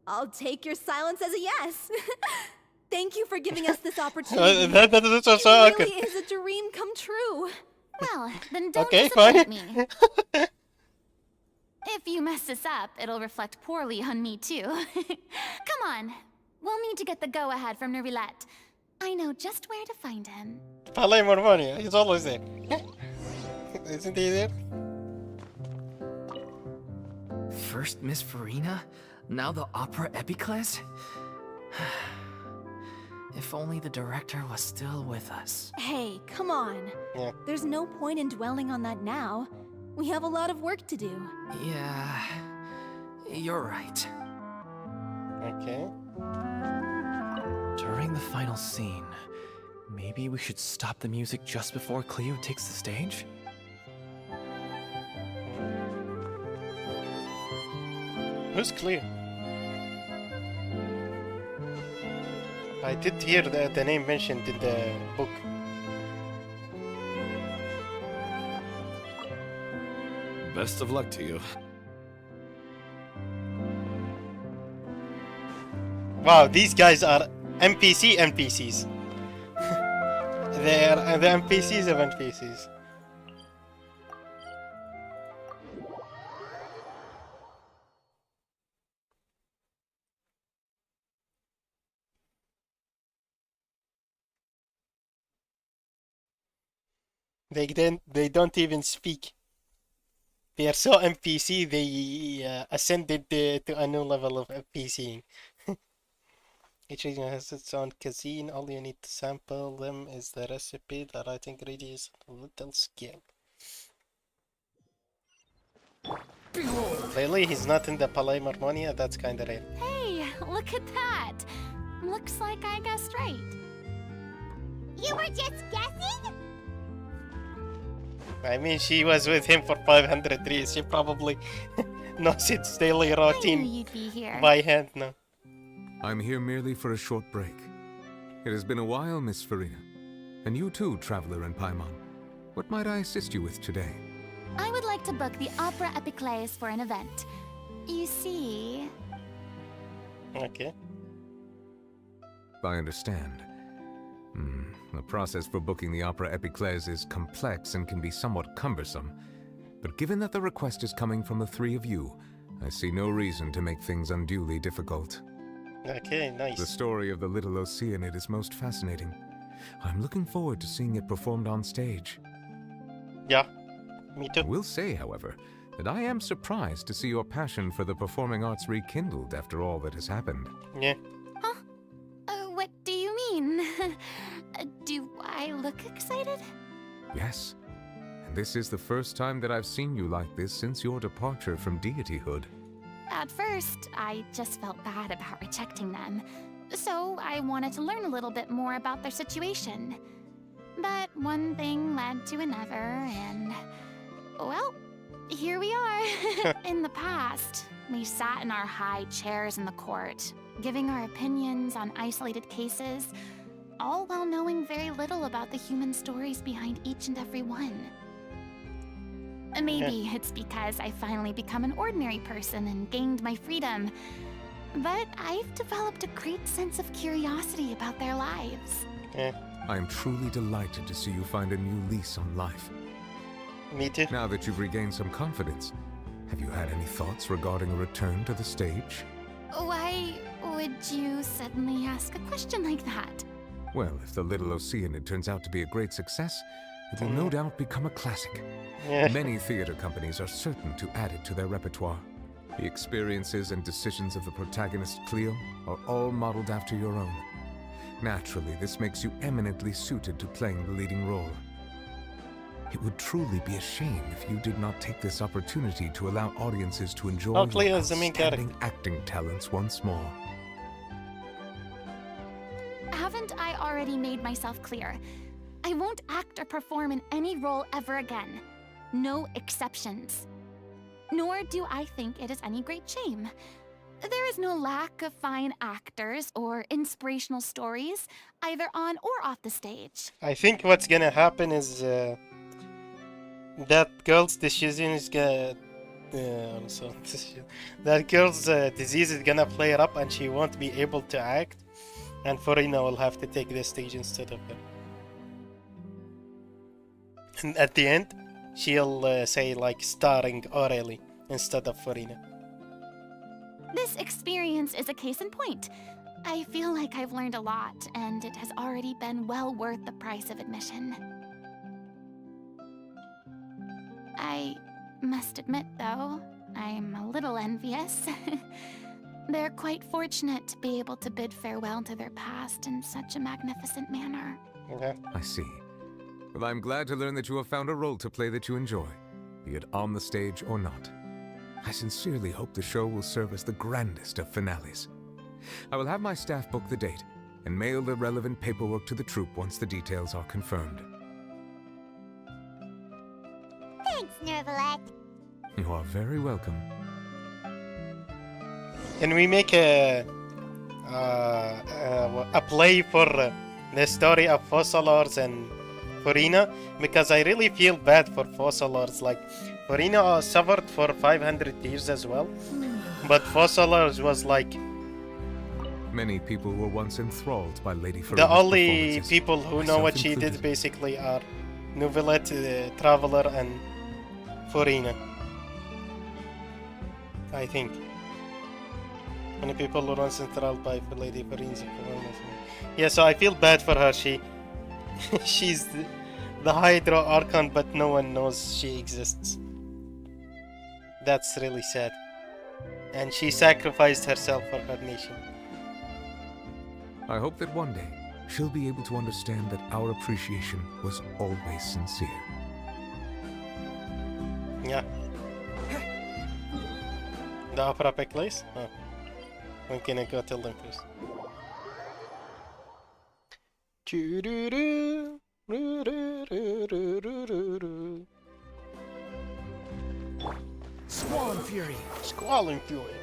I'll take your silence as a yes. Thank you for giving us this opportunity. That's so It awkward. really is a dream come true. Well, then don't Okay, disappoint fine. me. If you mess this up, it'll reflect poorly on me too. Come on. We'll need to get the go-ahead from Nerilette. I know just where to find him. Palais more money. He's always there. Isn't he there? First Miss Furina, now the opera epiclese? If only the director was still with us. Hey, come on. Yeah. There's no point in dwelling on that now. We have a lot of work to do. Yeah, you're right. Okay. During the final scene, maybe we should stop the music just before Cleo takes the stage? Who's Cleo? I did hear the name mentioned in the book. Best of luck to you. Wow, these guys are NPCs. They are the NPCs of NPCs. They don't even speak. They are so NPC, they ascended to a new level of NPCing. Each region has its own cuisine. All you need to sample them is the recipe, the right ingredients, and a little skill. Really? He's not in the Palaymarmonia? That's kinda rare. Hey, look at that. Looks like I guessed right. You were just guessing? I mean, she was with him for 500 years. She probably knows its daily I knew routine you'd be here. by hand now. I'm here merely for a short break. It has been a while, Miss Furina. And you too, traveler in Paimon. What might I assist you with today? I would like to book the Opera Epiclese for an event. You see... Okay. I understand. The process for booking the Opera Epiclese is complex and can be somewhat cumbersome. But given that the request is coming from the three of you, I see no reason to make things unduly difficult. Okay, nice. The story of the little Oceanid is most fascinating. I'm looking forward to seeing it performed on stage. Yeah, me too. I will say, however, that I am surprised to see your passion for the performing arts rekindled after all that has happened. Yeah. Huh? What do you mean? Do I look excited? Yes. And this is the first time that I've seen you like this since your departure from deityhood. At first, I just felt bad about rejecting them. So I wanted to learn a little bit more about their situation. But one thing led to another, and... well, here we are. In the past, we sat in our high chairs in the court, giving our opinions on isolated cases, all while knowing very little about the human stories behind each and every one. Maybe it's because I finally become an ordinary person and gained my freedom, but I've developed a great sense of curiosity about their lives. I am truly delighted to see you find a new lease on life. Me too. Now that you've regained some confidence, have you had any thoughts regarding a return to the stage? Why would you suddenly ask a question like that? Well, if the Little Oceanid turns out to be a great success, it will no doubt become a classic. Many theater companies are certain to add it to their repertoire. The experiences and decisions of the protagonist, Cleo, are all modeled after your own. Naturally, this makes you eminently suited to playing the leading role. It would truly be a shame if you did not take this opportunity to allow audiences to enjoy your is the main character. outstanding acting talents once more. Haven't I already made myself clear? I won't act or perform in any role ever again. No exceptions. Nor do I think it is any great shame. There is no lack of fine actors or inspirational stories, either on or off the stage. I think what's gonna happen is that girl's decision is gonna... that girl's disease is gonna flare up and she won't be able to act. And Furina will have to take the stage instead of her. And at the end, she'll say like starring Aurelie instead of Furina. This experience is a case in point. I feel like I've learned a lot, and it has already been well worth the price of admission. I must admit, though, I'm a little envious. They're quite fortunate to be able to bid farewell to their past in such a magnificent manner. Okay. I see. Well, I'm glad to learn that you have found a role to play that you enjoy, be it on the stage or not. I sincerely hope the show will serve as the grandest of finales. I will have my staff book the date and mail the relevant paperwork to the troupe once the details are confirmed. Thanks, Nervalet. You are very welcome. Can we make a play for the story of Fossilors and Furina? Because I really feel bad for Fossilors. Like, Furina suffered for 500 years as well, but Fossilors was like... Many people were once enthralled by Lady Furina's The only performances, people who know what she did basically are Novelette, Traveler, and Furina. I think. Many people were once enthralled by Lady Furina's performance. Yeah, so I feel bad for her. She's the Hydro Archon, but no one knows she exists. That's really sad. And she sacrificed herself for her nation. I hope that one day she'll be able to understand that our appreciation was always sincere. Yeah. The opera pick place? Oh. I'm gonna go tell them first. Squall and Fury. Squall and Fury.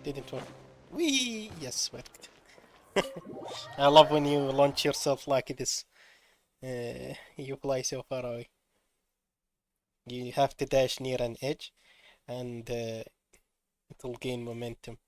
Didn't work. Whee! Yes, worked. I love when you launch yourself like this. You fly so far away. You have to dash near an edge, and it'll gain momentum.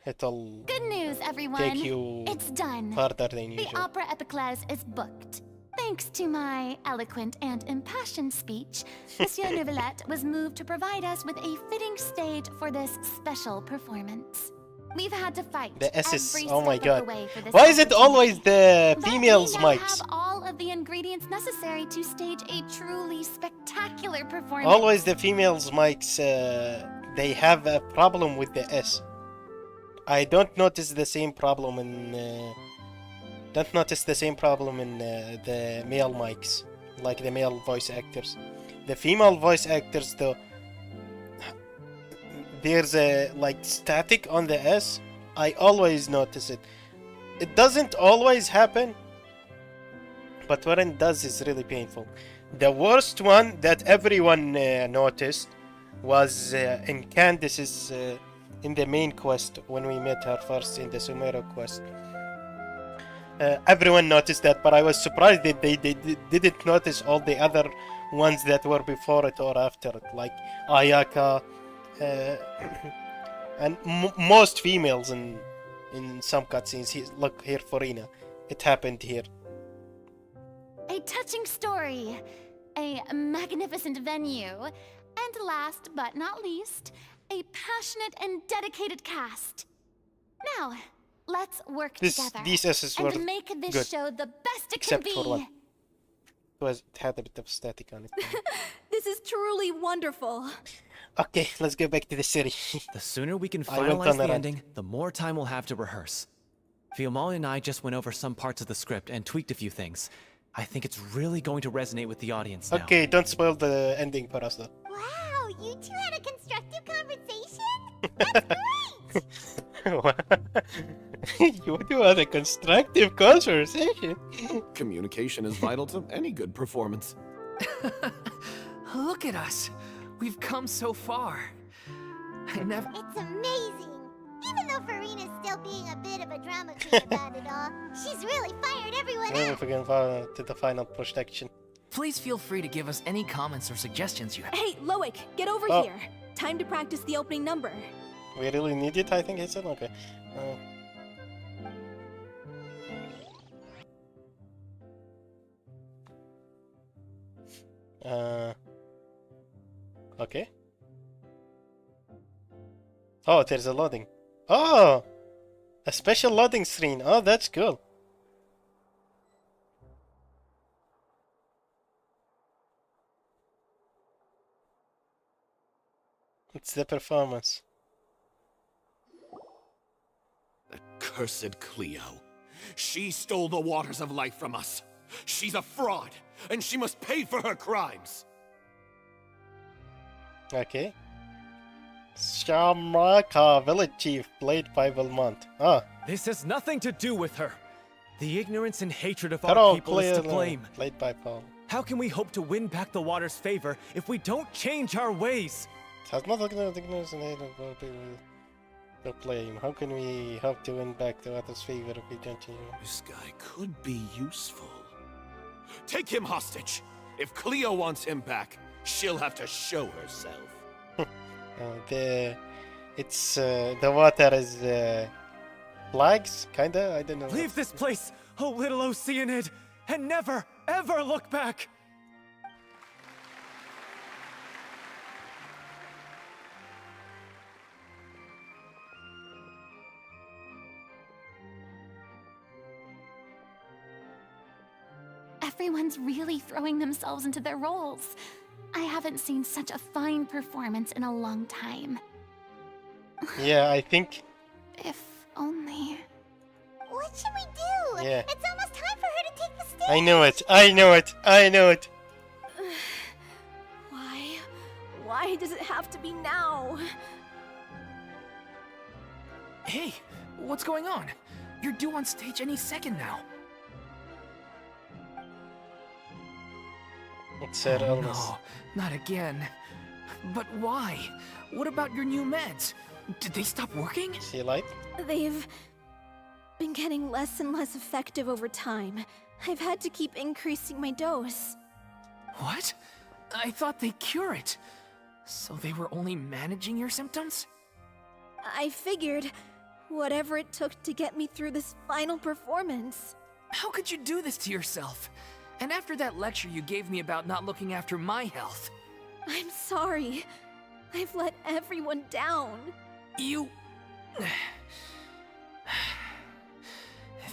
It'll Good news, everyone. take you It's done. farther than The usual. Opera Epiclese is booked. Thanks to my eloquent and impassioned speech, Monsieur Neuvillette was moved to provide us with a fitting stage for this special performance. We've had to fight The S is, every oh my step of the god. way for this Why is it opportunity. always the But females' we now mics? have all of the ingredients necessary to stage a truly spectacular performance. Always the females' mics, they have a problem with the S. I don't notice the same problem in the male mics, like the male voice actors. The female voice actors, though, there's a like static on the S. I always notice it. It doesn't always happen, but when it does, it's really painful. The worst one that everyone noticed was in Candace's in the main quest when we met her first in the Sumero quest. Everyone noticed that, but I was surprised that they didn't notice all the other ones that were before it or after it, like Ayaka, and most females in some cutscenes. Look here, Furina. It happened here. A touching story, a magnificent venue, and last but not least, a passionate and dedicated cast. Now, let's work together These S's were and make this good, show the best it except can for be. one. It had a bit of static on it. This is truly wonderful. Okay, let's go back to the city. The sooner we can I went finalize on a the rant. ending, the more time we'll have to rehearse. Fiamali and I just went over some parts of the script and tweaked a few things. I think it's really going to resonate with the audience now. Okay, don't spoil the ending for us though. Wow, you two had a constructive conversation? That's great! You do have a constructive conversation. Communication is vital to any good performance. Look at us. We've come so far. I never... It's amazing! Even though Furina's still being a bit of a drama queen about it all, she's really fired everyone Maybe up! we can follow to the final protection. Please feel free to give us any comments or suggestions you have. Hey, Loic, get over Oh. here. Time to practice the opening number. We really need it, I think he said? Okay. Okay. Oh, there's a loading. Oh! A special loading screen. Oh, that's cool. It's the performance. That cursed Cleo. She stole the waters of life from us. She's a fraud, and she must pay for her crimes. Okay. Shamraka, village chief, played by Belmont. Ah. This has nothing to do with her. The ignorance and hatred of Carol our people is to blame. Played by Paul. How can we hope to win back the water's favor if we don't change our ways? It has nothing to do with ignorance and hate of our people to blame. How can we hope to win back the water's favor if we don't change? This guy could be useful. Take him hostage. If Cleo wants him back, she'll have to show herself. The water is flags, kinda. I don't know. Leave this place, oh little Oceanid, and never, ever look back. Everyone's really throwing themselves into their roles. I haven't seen such a fine performance in a long time. Yeah, I think. If only. What should we do? Yeah. It's almost time for her to take the stage. I know it. I know it. I know it. Why? Why does it have to be now? Hey, what's going on? You're due on stage any second now. It's Sir Elvis. No, not again. But why? What about your new meds? Did they stop working? See light? They've been getting less and less effective over time. I've had to keep increasing my dose. What? I thought they cure it. So they were only managing your symptoms? I figured whatever it took to get me through this final performance. How could you do this to yourself? And after that lecture you gave me about not looking after my health. I'm sorry. I've let everyone down. You...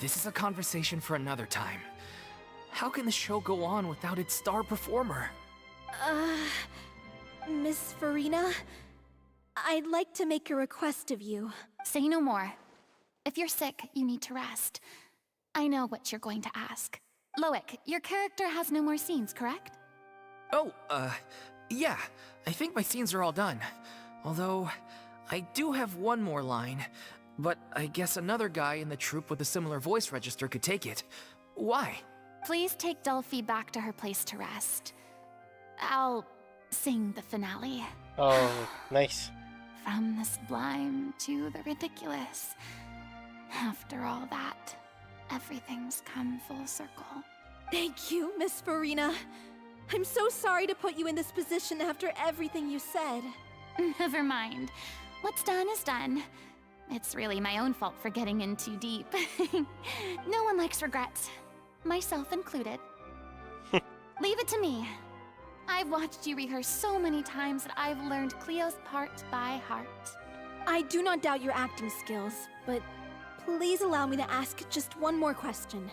This is a conversation for another time. How can the show go on without its star performer? Miss Furina? I'd like to make a request of you. Say no more. If you're sick, you need to rest. I know what you're going to ask. Loic, your character has no more scenes, correct? Oh, yeah. I think my scenes are all done. Although, I do have one more line. But I guess another guy in the troupe with a similar voice register could take it. Why? Please take Delphi back to her place to rest. I'll sing the finale. Oh, nice. From the sublime to the ridiculous. After all that, everything's come full circle. Thank you, Miss Furina. I'm so sorry to put you in this position after everything you said. Never mind. What's done is done. It's really my own fault for getting in too deep. No one likes regrets, myself included. Leave it to me. I've watched you rehearse so many times that I've learned Cleo's part by heart. I do not doubt your acting skills, but please allow me to ask just one more question.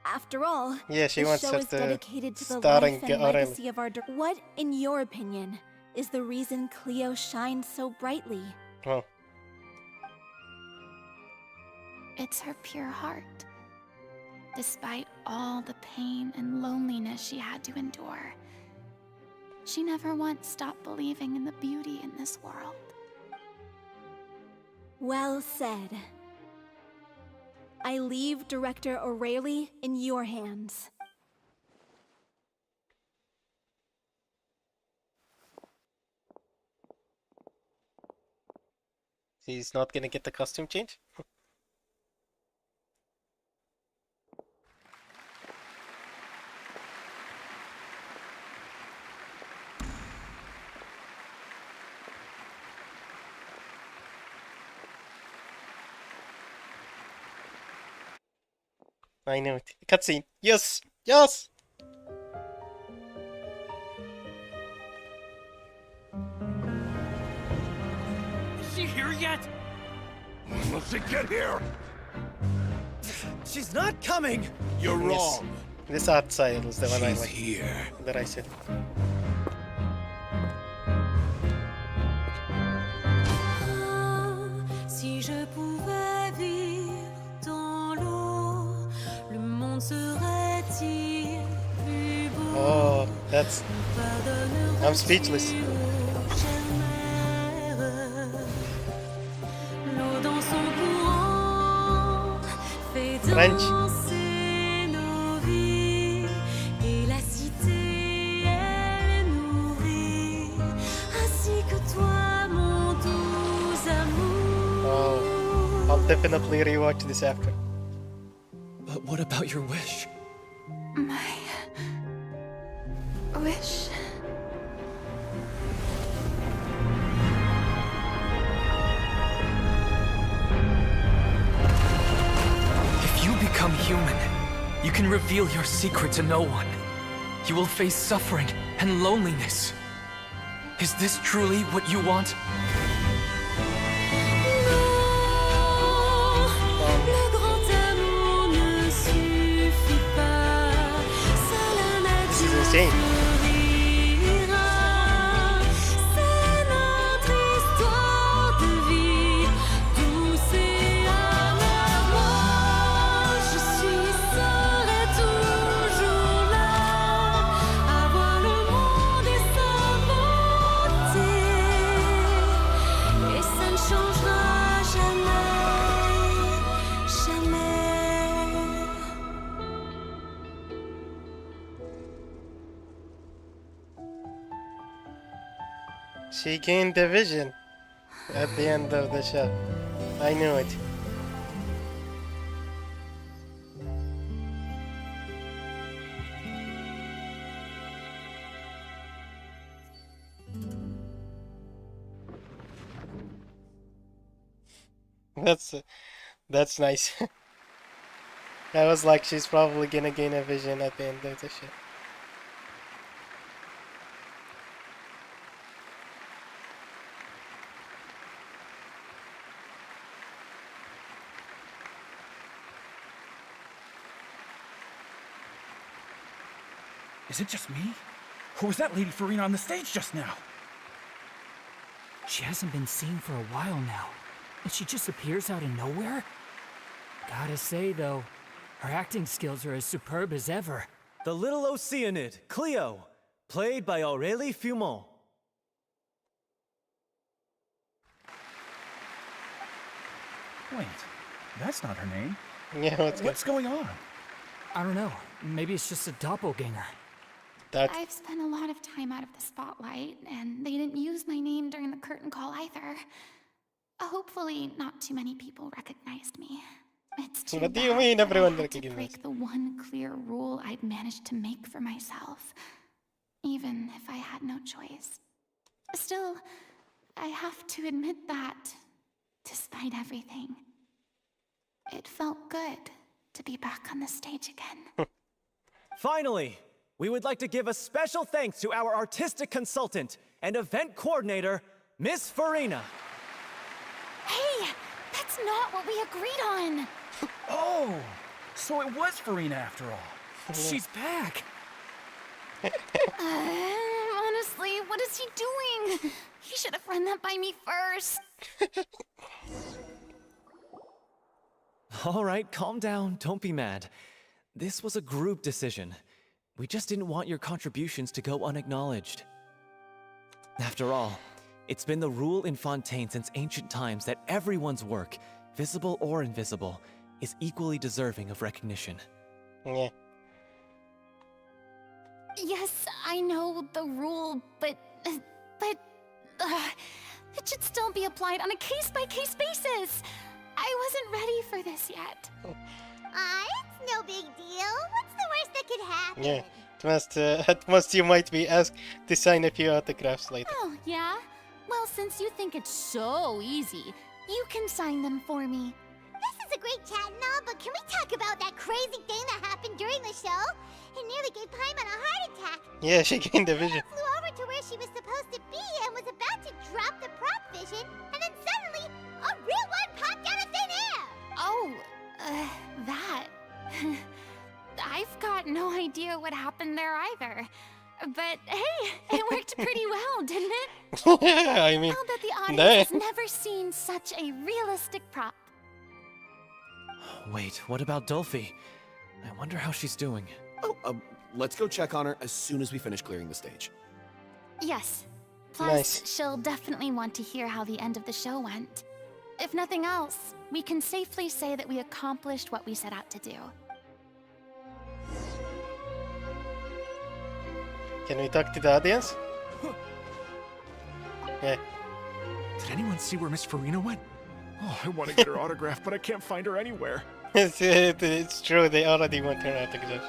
After all, yeah, she the wants show her is to dedicated to the star life in and legacy of our... What, in your opinion, is the reason Cleo shines so brightly? Oh. It's her pure heart. Despite all the pain and loneliness she had to endure, she never once stopped believing in the beauty in this world. Well said. I leave Director O'Reilly in your hands. He's not gonna get the costume change? I know it. Cutscene. Yes! Yes! Is she here yet? Will she get here? She's not coming! You're Yes. wrong. This art style is the one I She's like. here. That I said. Si je pouvais vivre dans l'eau, le monde serait-il plus beau? Oh, that's. I'm speechless. L'eau dans son courant fait French. danser nos vies et la cité elle nourrit ainsi que toi mon doux amour. Oh, I'll definitely rewatch this after. But what about your wish? My wish. If you become human, you can reveal your secret to no one. You will face suffering and loneliness. Is this truly what you want? Le grand amour ne suffit pas, seule la This is nature insane. rira. C'est notre histoire de vie, douce et amère. Moi, je suis, serai toujours là, à voir le monde et sa beauté, et ça ne changera jamais, jamais. She gained the vision at the end of the show. I knew it. That's nice. I was like, she's probably gonna gain a vision at the end of the show. Is it just me? Or was that Lady Furina on the stage just now? She hasn't been seen for a while now, and she just appears out of nowhere? Gotta say, though, her acting skills are as superb as ever. The little Oceanid, Cleo, played by Aurélie Fumont. Wait, that's not her name. Yeah, What's going on? I don't know. Maybe it's just a doppelganger. I've spent a lot of time out of the spotlight, and they didn't use my name during the curtain call either. Hopefully, not too many people recognized me. It's too What do you bad mean that everyone I had to recognized? break the one clear rule I'd managed to make for myself, even if I had no choice. Still, I have to admit that, despite everything, it felt good to be back on the stage again. Finally, we would like to give a special thanks to our artistic consultant and event coordinator, Miss Furina. Hey, that's not what we agreed on. Oh, so it was Furina after all. She's back. Honestly, what is he doing? He should have run that by me first. All right, calm down, don't be mad. This was a group decision. We just didn't want your contributions to go unacknowledged. After all, it's been the rule in Fontaine since ancient times that everyone's work, visible or invisible, is equally deserving of recognition. Yeah. Yes, I know the rule, but it should still be applied on a case-by-case basis. I wasn't ready for this yet. It's no big deal. What's the worst that could happen? Yeah. At most you might be asked to sign a few autographs later. Oh, yeah? Well, since you think it's so easy, you can sign them for me. This is a great chat and all, but can we talk about that crazy thing that happened during the show? It nearly gave Paimon a heart attack. Yeah, she gained the vision. Flew over to where she was supposed to be and was about to drop the prop vision, and then suddenly, a real one popped out of thin got no idea what happened there either. But hey, it worked pretty well, didn't it? I mean, I'll bet the nah. audience has never seen such a realistic prop. Wait, what about Dolphy? I wonder how she's doing. Oh, let's go check on her as soon as we finish clearing the stage. Yes. Plus, Nice. she'll definitely want to hear how the end of the show went. If nothing else, we can safely say that we accomplished what we set out to do. Can we talk to the audience? Yeah. Did anyone see where Miss Furina went? Oh, I want to get her autograph, but I can't find her anywhere. It's true, they already want her autograph.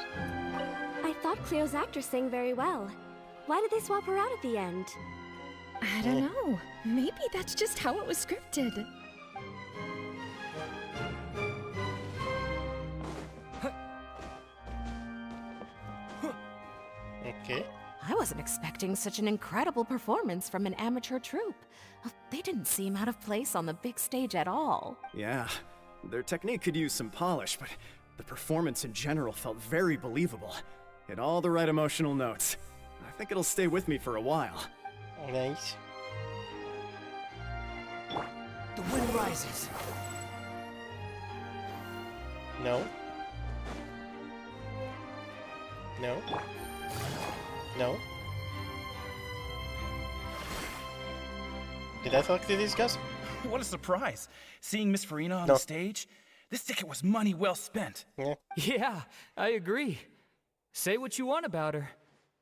I thought Cleo's actor sang very well. Why did they swap her out at the end? I don't know. Maybe that's just how it was scripted. Okay. I wasn't expecting such an incredible performance from an amateur troupe. They didn't seem out of place on the big stage at all. Yeah, their technique could use some polish, but the performance in general felt very believable. Hit all the right emotional notes. I think it'll stay with me for a while. Nice. The wind rises. No. No. No. Did I talk to these guys? What a surprise. Seeing Miss Furina on No. the stage? This ticket was money well spent. Yeah. Yeah, I agree. Say what you want about her,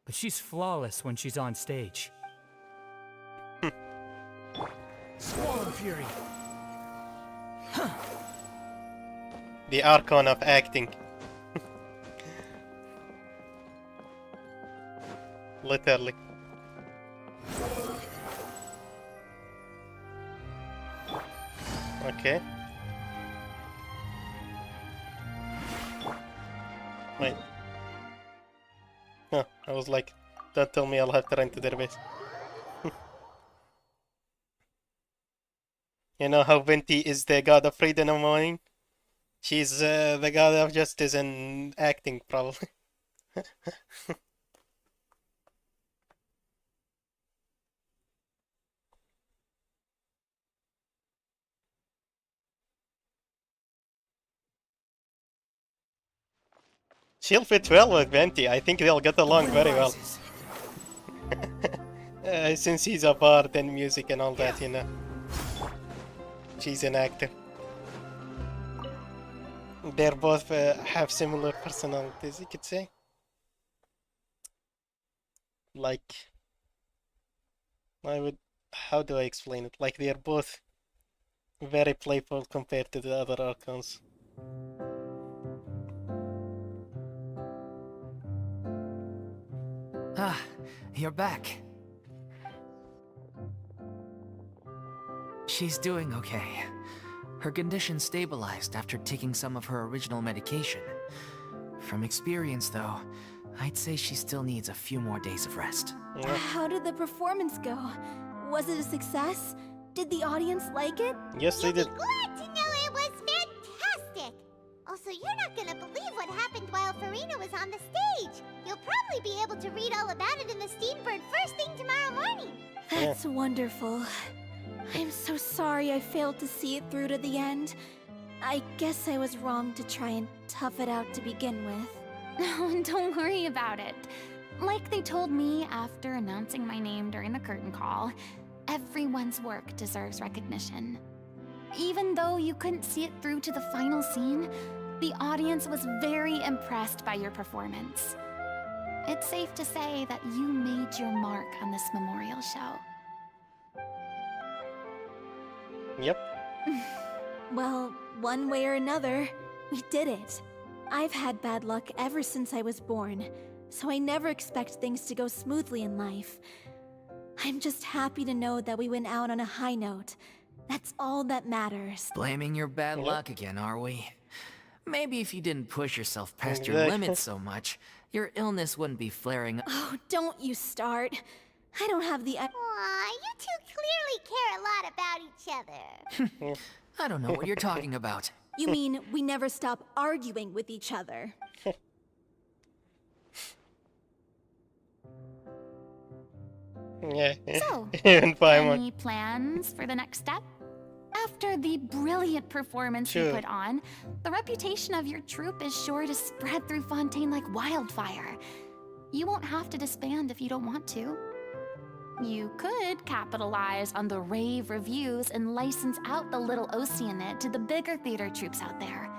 but she's flawless when she's on stage. Swallow Fury. The Archon of acting. Literally. Okay. Wait. Huh, I was like, don't tell me I'll have to run to their base. You know how Venti is the god of freedom and morning? She's the god of justice and acting, probably. She'll fit well with Venti. I think they'll get along very well. Since he's a bard and music and all that, you know. She's an actor. They're both have similar personalities, you could say. Like, how do I explain it? Like, they're both very playful compared to the other Archons. Ah, you're back. She's doing okay. Her condition stabilized after taking some of her original medication. From experience, though, I'd say she still needs a few more days of rest. How did the performance go? Was it a success? Did the audience like it? Yes, they did. Glad to know it was fantastic! Also, you're not gonna believe what happened while Furina was on the stage. You'll probably be able to read all about it in the Steambird first thing tomorrow morning. That's wonderful. I'm so sorry I failed to see it through to the end. I guess I was wrong to try and tough it out to begin with. No, don't worry about it. Like they told me after announcing my name during the curtain call, everyone's work deserves recognition. Even though you couldn't see it through to the final scene, the audience was very impressed by your performance. It's safe to say that you made your mark on this memorial show. Yep. Well, one way or another, we did it. I've had bad luck ever since I was born, so I never expect things to go smoothly in life. I'm just happy to know that we went out on a high note. That's all that matters. Blaming your bad luck again, are we? Maybe if you didn't push yourself past your Exactly. limits so much, your illness wouldn't be flaring up. Oh, don't you start. I don't have the... Aw, you two clearly care a lot about each other. I don't know what you're talking about. You mean we never stop arguing with each other? Yeah. So, Even Paimon. any plans for the next step? After the brilliant performance you Sure. put on, the reputation of your troupe is sure to spread through Fontaine like wildfire. You won't have to disband if you don't want to. You could capitalize on the rave reviews and license out the little Oceanid to the bigger theater troupes out there.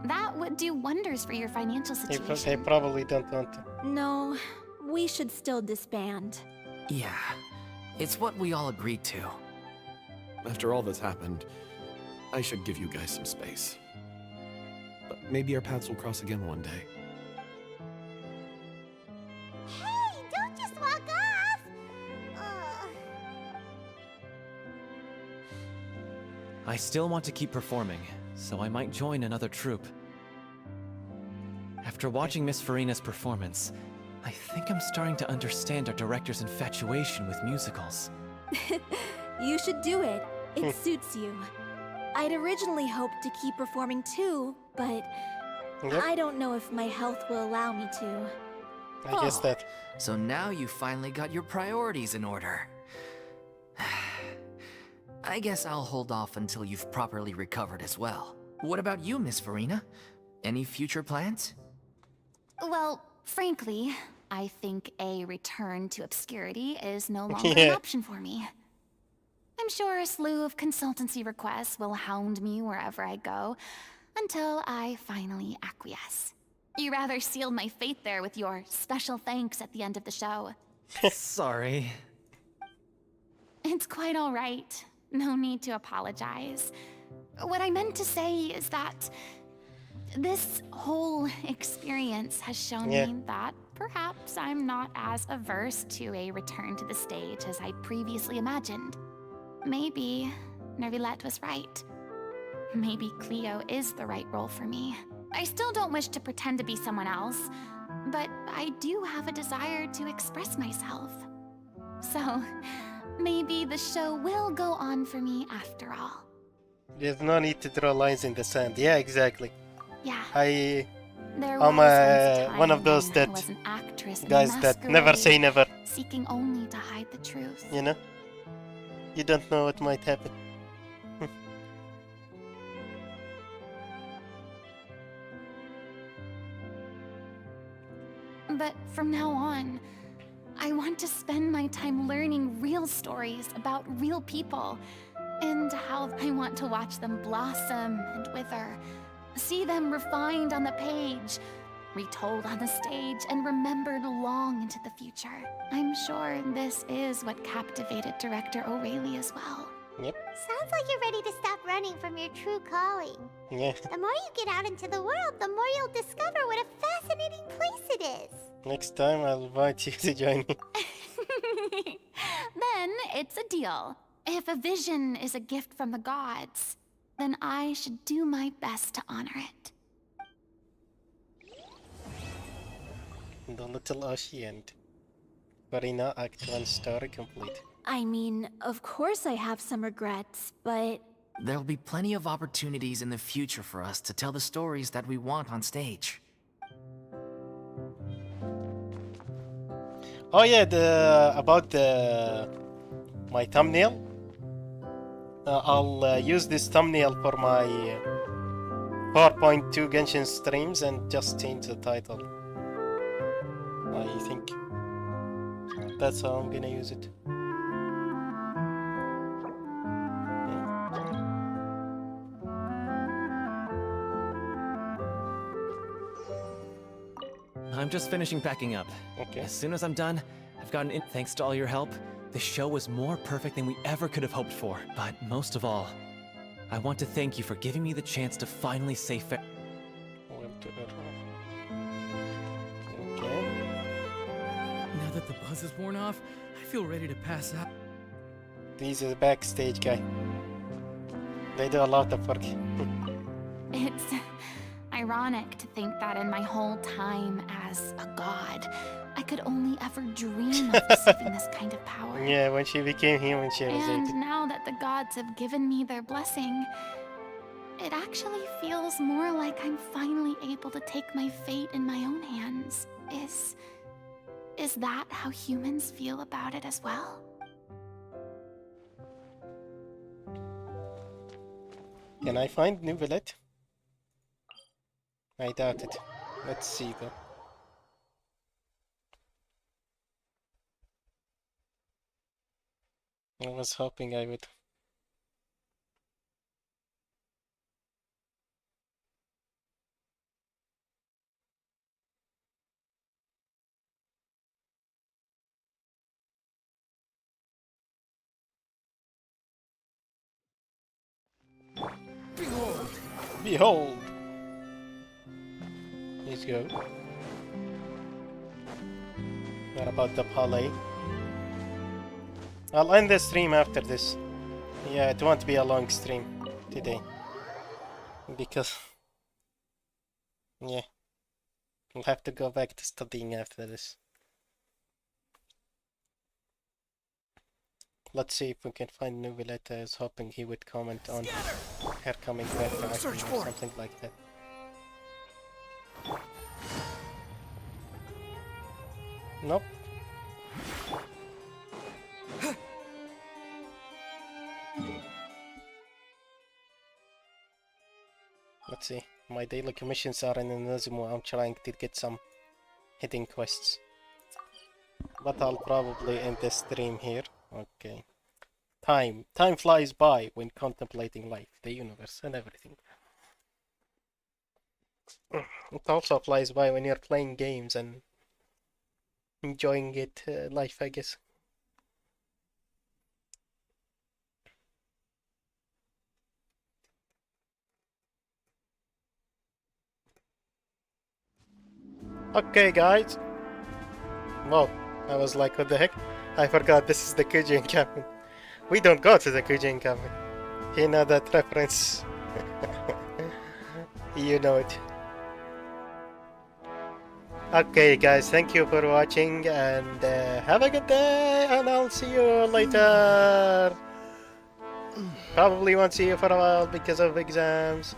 That would do wonders for your financial They situation. probably don't want to. No, we should still disband. Yeah, it's what we all agreed to. After all that's happened, I should give you guys some space. But maybe our paths will cross again one day. Hey, don't just walk off! Ugh. I still want to keep performing, so I might join another troupe. After watching Miss Furina's performance, I think I'm starting to understand our director's infatuation with musicals. You should do it. It suits you. I'd originally hoped to keep performing too, but I don't know if my health will allow me to. I guess that. So now you finally got your priorities in order. I guess I'll hold off until you've properly recovered as well. What about you, Miss Furina? Any future plans? Well, frankly, I think a return to obscurity is no longer an Yeah. option for me. I'm sure a slew of consultancy requests will hound me wherever I go until I finally acquiesce. You rather sealed my fate there with your special thanks at the end of the show. Sorry. It's quite all right. No need to apologize. What I meant to say is that this whole experience has shown me that perhaps I'm not as averse to a return to the stage as I previously imagined. Maybe Nervilette was right. Maybe Cleo is the right role for me. I still don't wish to pretend to be someone else, but I do have a desire to express myself. So, maybe the show will go on for me after all. There's no need to draw lines in the sand. Yeah, exactly. Yeah. I'm was once a one of time those when I that was an actress in guys that never say never. seeking only to hide the truth. You know? You don't know what might happen. But from now on, I want to spend my time learning real stories about real people and how I want to watch them blossom and wither, see them refined on the page, retold on the stage, and remembered long into the future. I'm sure this is what captivated director O'Reilly as well. Yep. Sounds like you're ready to stop running from your true calling. Yeah. The more you get out into the world, the more you'll discover what a fascinating place it is. Next time I'll invite you to join me. Then it's a deal. If a vision is a gift from the gods, then I should do my best to honor it. The Little Ocean. Furina Act 1 story complete. I mean, of course I have some regrets, but There'll be plenty of opportunities in the future for us to tell the stories that we want on stage. Oh yeah, about my thumbnail. I'll use this thumbnail for my 4.2 Genshin streams and just change the title. I think that's how I'm gonna use it. I'm just finishing packing up. Okay. As soon as I'm done, I've gotten in. Thanks to all your help, the show was more perfect than we ever could have hoped for. But most of all, I want to thank you for giving me the chance to finally say fair. Okay. Now that the buzz is worn off, I feel ready to pass out. He's a backstage guy. They do a lot of work. It's ironic to think that in my whole time as a god, I could only ever dream of receiving this kind of power. Yeah, when she became human, she was And 8. now that the gods have given me their blessing, it actually feels more like I'm finally able to take my fate in my own hands. Is that how humans feel about it as well? Can I find new village? I doubt it. Let's see though. I was hoping I would. Behold! Behold! Let's go. What about the parlay? I'll end the stream after this. Yeah, it won't be a long stream today. Because... yeah. I'll have to go back to studying after this. Let's see if we can find Nubileta. I was hoping he would comment on her coming back to acting or something like that. Nope. Let's see. My daily commissions are in Inazumu. I'm trying to get some hidden quests. But I'll probably end the stream here. Okay. Time. Time flies by when contemplating life, the universe, and everything. It also flies by when you're playing games and enjoying it, life, I guess. Okay, guys. Whoa, I was like, what the heck? I forgot this is the Kujin cabin. We don't go to the Kujin cabin. You know that reference. You know it. Okay, guys, thank you for watching and have a good day, and I'll see you later. Probably won't see you for a while because of exams.